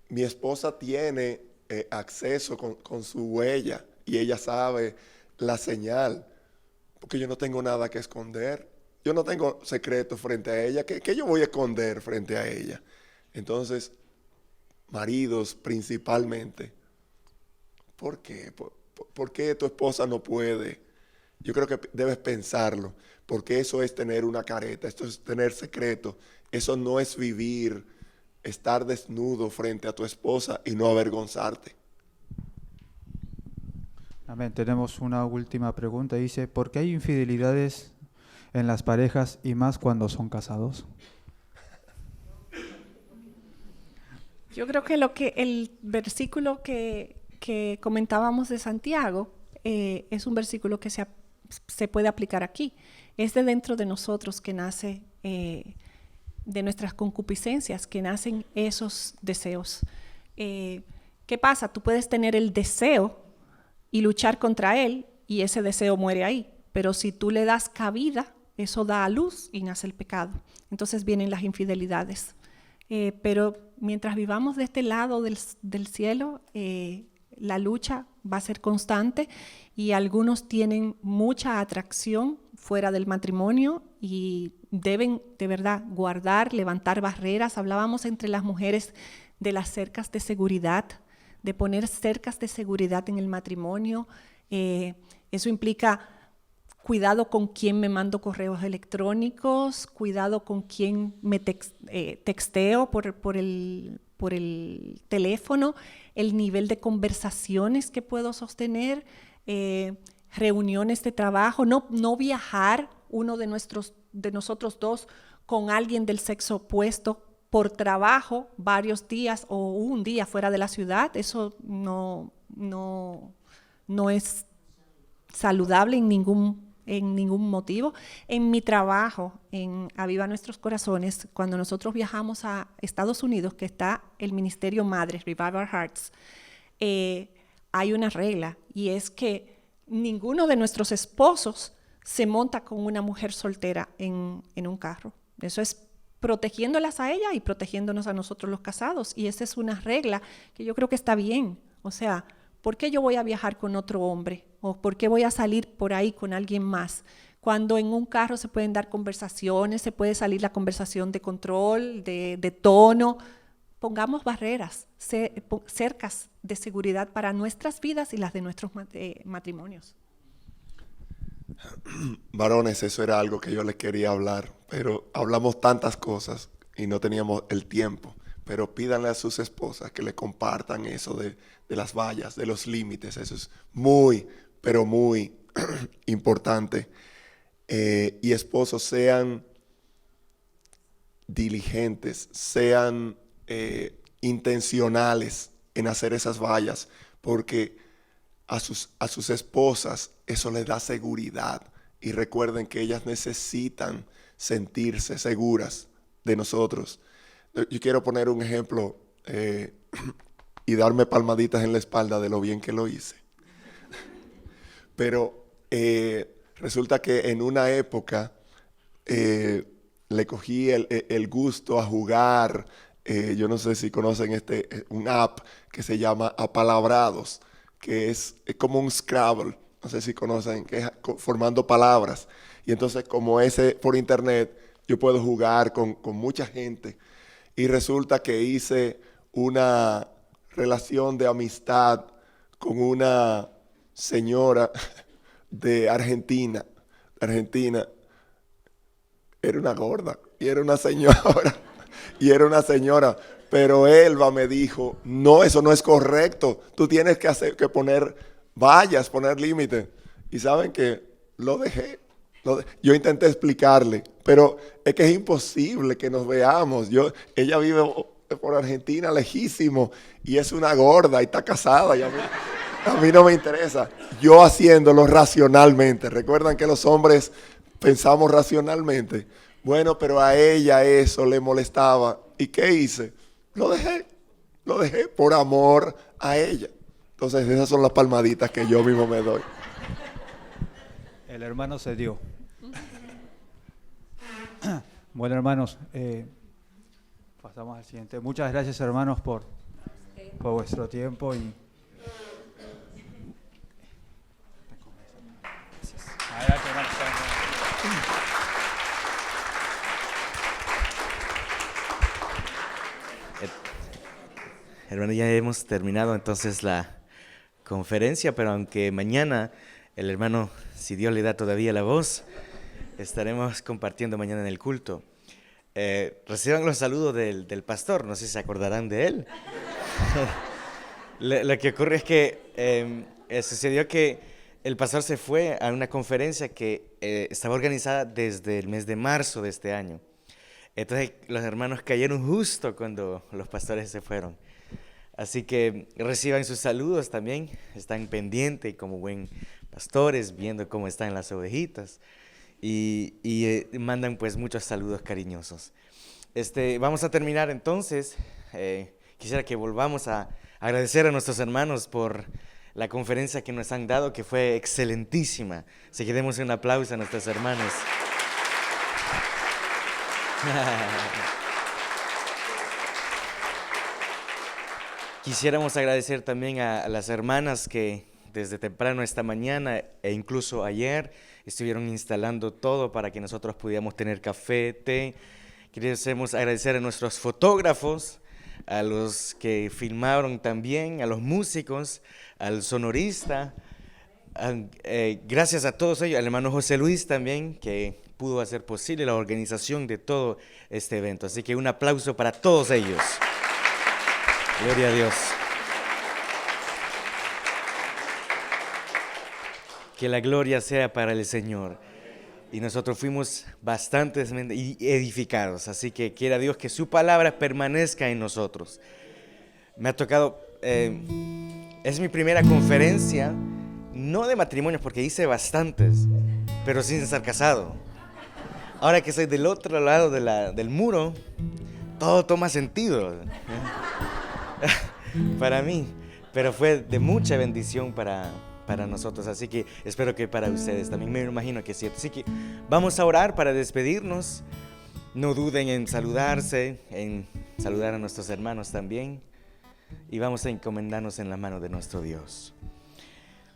Mi esposa tiene acceso con su huella y ella sabe la señal, porque yo no tengo nada que esconder. Yo no tengo secretos frente a ella. ¿Qué yo voy a esconder frente a ella? Entonces, maridos principalmente, ¿por qué? ¿Por qué tu esposa no puede? Yo creo que debes pensarlo, porque eso es tener una careta, esto es tener secreto. Eso no es vivir, estar desnudo frente a tu esposa y no avergonzarte. Amén. Tenemos una última pregunta. Dice, ¿por qué hay infidelidades en las parejas y más cuando son casados? Yo creo que el versículo que comentábamos de Santiago es un versículo que se puede aplicar aquí. Es de dentro de nosotros que nace, de nuestras concupiscencias, que nacen esos deseos. ¿Qué pasa? Tú puedes tener el deseo y luchar contra él y ese deseo muere ahí. Pero si tú le das cabida, eso da a luz y nace el pecado. Entonces vienen las infidelidades. Pero mientras vivamos de este lado del cielo, la lucha va a ser constante y algunos tienen mucha atracción fuera del matrimonio y deben de verdad guardar, levantar barreras. Hablábamos entre las mujeres de las cercas de seguridad, de poner cercas de seguridad en el matrimonio. Eso implica cuidado con quién me mando correos electrónicos, cuidado con quién me texteo por el teléfono, el nivel de conversaciones que puedo sostener, reuniones de trabajo, no viajar uno de nosotros dos con alguien del sexo opuesto por trabajo varios días o un día fuera de la ciudad. Eso no es saludable en ningún motivo. En mi trabajo, en Aviva Nuestros Corazones, cuando nosotros viajamos a Estados Unidos, que está el Ministerio Madre, Revive Our Hearts, hay una regla y es que ninguno de nuestros esposos se monta con una mujer soltera en un carro. Eso es protegiéndolas a ella y protegiéndonos a nosotros los casados. Y esa es una regla que yo creo que está bien. O sea, ¿por qué yo voy a viajar con otro hombre? ¿O por qué voy a salir por ahí con alguien más? Cuando en un carro se pueden dar conversaciones, se puede salir la conversación de control, de tono. Pongamos barreras, cercas de seguridad para nuestras vidas y las de nuestros matrimonios. Varones, eso era algo que yo les quería hablar, pero hablamos tantas cosas y no teníamos el tiempo. Pero pídanle a sus esposas que le compartan eso de las vallas, de los límites. Eso es muy, pero muy importante. Y esposos, sean diligentes, sean intencionales en hacer esas vallas, porque a sus esposas eso les da seguridad. Y recuerden que ellas necesitan sentirse seguras de nosotros. Yo quiero poner un ejemplo y darme palmaditas en la espalda de lo bien que lo hice. Pero resulta que en una época le cogí el gusto a jugar. Yo no sé si conocen un app que se llama Apalabrados, que es como un Scrabble. No sé si conocen, que es formando palabras. Y entonces, como ese por internet, yo puedo jugar con mucha gente. Y resulta que hice una relación de amistad con una señora de Argentina. Era una gorda y era una señora. Pero Elba me dijo, no, eso no es correcto. Tú tienes que poner vallas, poner límites. Y saben que lo dejé. Yo intenté explicarle, pero es que es imposible que nos veamos. Ella vive por Argentina, lejísimo, y es una gorda y está casada. Y a mí no me interesa. Yo haciéndolo racionalmente. ¿Recuerdan que los hombres pensamos racionalmente? Bueno, pero a ella eso le molestaba. ¿Y qué hice? Lo dejé por amor a ella. Entonces esas son las palmaditas que yo mismo me doy. El hermano se dio. Bueno, hermanos, pasamos al siguiente. Muchas gracias, hermanos, por vuestro tiempo y adelante, hermanos. Hermano, ya hemos terminado entonces la conferencia, pero aunque mañana el hermano, si Dios le da todavía la voz, estaremos compartiendo mañana en el culto. Reciban los saludos del pastor, no sé si se acordarán de él. Lo que ocurre es que sucedió que el pastor se fue a una conferencia que estaba organizada desde el mes de marzo de este año. Entonces los hermanos cayeron justo cuando los pastores se fueron. Así que reciban sus saludos también, están pendientes como buen pastores, viendo cómo están las ovejitas y mandan pues muchos saludos cariñosos. Vamos a terminar entonces. Quisiera que volvamos a agradecer a nuestros hermanos por la conferencia que nos han dado, que fue excelentísima. Así que demos un aplauso a nuestros hermanos. Quisiéramos agradecer también a las hermanas que desde temprano esta mañana e incluso ayer estuvieron instalando todo para que nosotros pudiéramos tener café, té. Quisiéramos agradecer a nuestros fotógrafos, a los que filmaron también, a los músicos, al sonorista. Gracias a todos ellos, al hermano José Luis también, que pudo hacer posible la organización de todo este evento. Así que un aplauso para todos ellos. Gloria a Dios. Que la gloria sea para el Señor. Y nosotros fuimos bastante edificados. Así que quiera Dios que su palabra permanezca en nosotros. Me ha tocado, es mi primera conferencia, no de matrimonios porque hice bastantes, pero sin estar casado. Ahora que soy del otro lado del muro, todo toma sentido. Para mí, pero fue de mucha bendición para nosotros, así que espero que para ustedes también, me imagino que sí. Así que vamos a orar para despedirnos. No duden en saludarse, en saludar a nuestros hermanos también, y vamos a encomendarnos en la mano de nuestro Dios.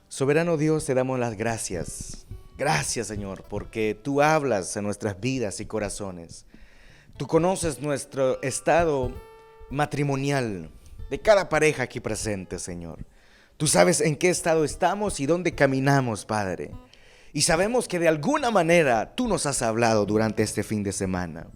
Soberano Dios, te damos las gracias. Gracias, Señor, porque tú hablas a nuestras vidas y corazones. Tú conoces nuestro estado matrimonial de cada pareja aquí presente, Señor. Tú sabes en qué estado estamos y dónde caminamos, Padre. Y sabemos que de alguna manera tú nos has hablado durante este fin de semana.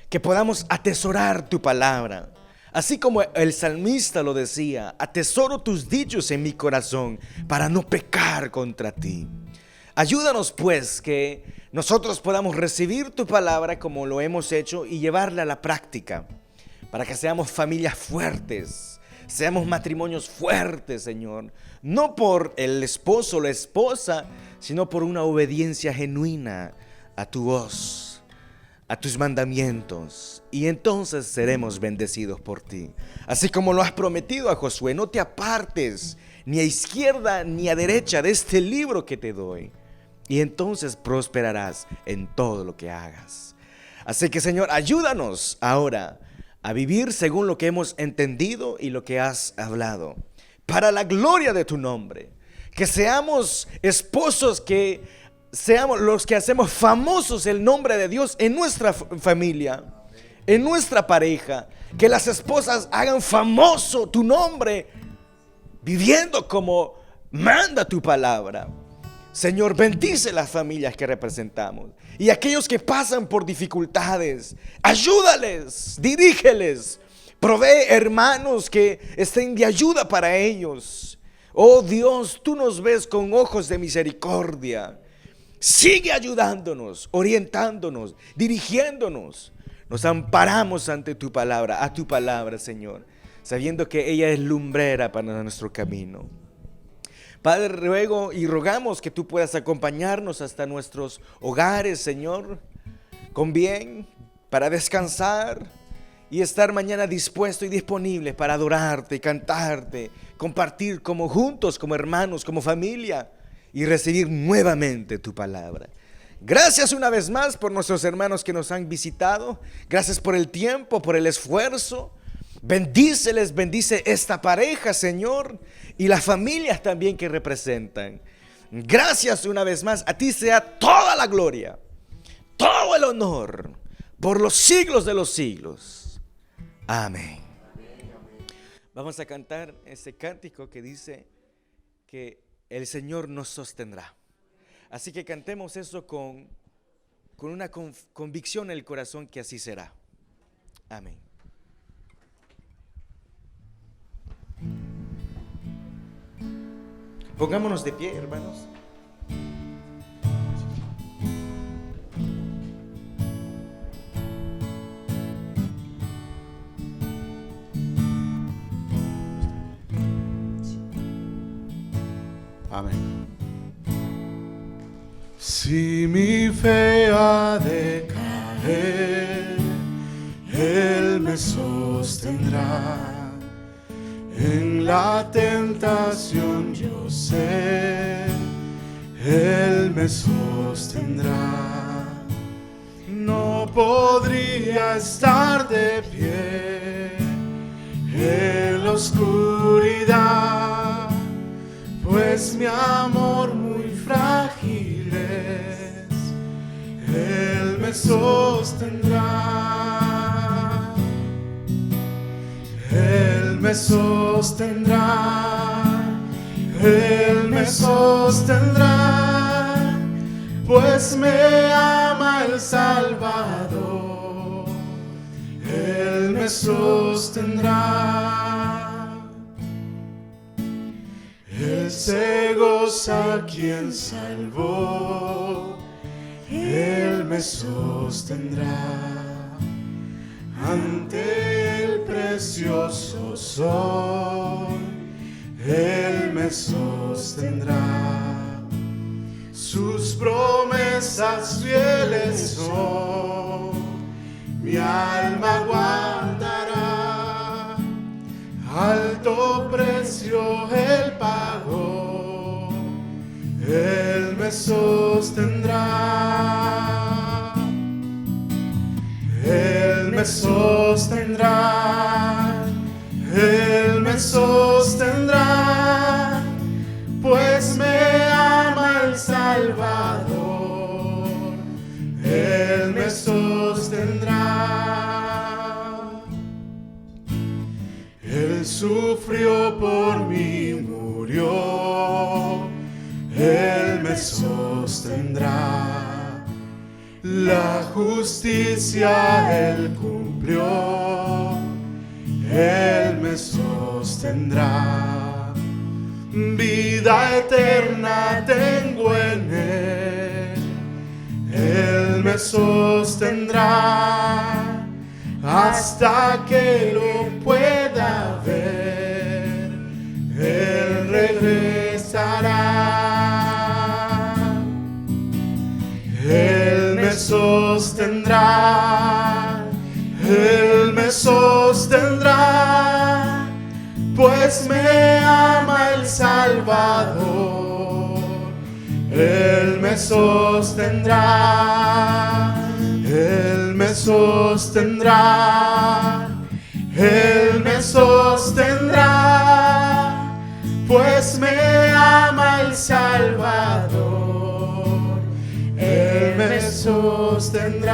Que podamos atesorar tu palabra. Así como el salmista lo decía, atesoro tus dichos en mi corazón para no pecar contra ti. Ayúdanos pues que nosotros podamos recibir tu palabra como lo hemos hecho y llevarla a la práctica. Para que seamos familias fuertes, seamos matrimonios fuertes, Señor. No por el esposo o la esposa, sino por una obediencia genuina a tu voz, a tus mandamientos. Y entonces seremos bendecidos por ti. Así como lo has prometido a Josué, no te apartes ni a izquierda ni a derecha de este libro que te doy. Y entonces prosperarás en todo lo que hagas. Así que, Señor, ayúdanos ahora a vivir según lo que hemos entendido y lo que has hablado, para la gloria de tu nombre. Que seamos esposos, que seamos los que hacemos famosos el nombre de Dios en nuestra familia, en nuestra pareja. Que las esposas hagan famoso tu nombre, viviendo como manda tu palabra. Señor, bendice las familias que representamos y aquellos que pasan por dificultades, ayúdales, dirígeles, provee hermanos que estén de ayuda para ellos. Oh Dios, tú nos ves con ojos de misericordia Sigue ayudándonos, orientándonos, dirigiéndonos. Nos amparamos ante tu palabra, a tu palabra, Señor, sabiendo que ella es lumbrera para nuestro camino. Padre, ruego y rogamos que tú puedas acompañarnos hasta nuestros hogares, Señor, con bien, para descansar y estar mañana dispuesto y disponible para adorarte, cantarte, compartir como juntos, como hermanos, como familia y recibir nuevamente tu palabra. Gracias una vez más por nuestros hermanos que nos han visitado. Gracias por el tiempo, por el esfuerzo. Bendíceles, bendice esta pareja, Señor, y las familias también que representan. Gracias una vez más. A ti sea toda la gloria, todo el honor, por los siglos de los siglos. Amén. Vamos a cantar ese cántico que dice que el Señor nos sostendrá. Así que cantemos eso con una convicción en el corazón que así será. Amén. Pongámonos de pie, hermanos. Amén. Si mi fe ha de caer, Él me sostendrá. En la tentación yo sé, Él me sostendrá. No podría estar de pie en la oscuridad, pues mi amor muy frágil es, Él me sostendrá. Él me sostendrá, Él me sostendrá, pues me ama el Salvador. Él me sostendrá. Él se goza quien salvó, Él me sostendrá. Ante el precioso sol, Él me sostendrá. Sus promesas fieles son, mi alma guardará. Alto precio Él pagó, Él me sostendrá. Él me sostendrá, Él me sostendrá, pues me ama el Salvador. Él me sostendrá. Él sufrió por mí, murió, Él me sostendrá. La justicia Él cumplió, Él me sostendrá. Vida eterna tengo en Él, Él me sostendrá. Hasta que lo pueda ver, Él regresará. Él me sostendrá, Él me sostendrá, pues me ama el Salvador. Él me sostendrá, Él me sostendrá, Él me sostendrá, pues me ama el Salvador. Él me sostendrá.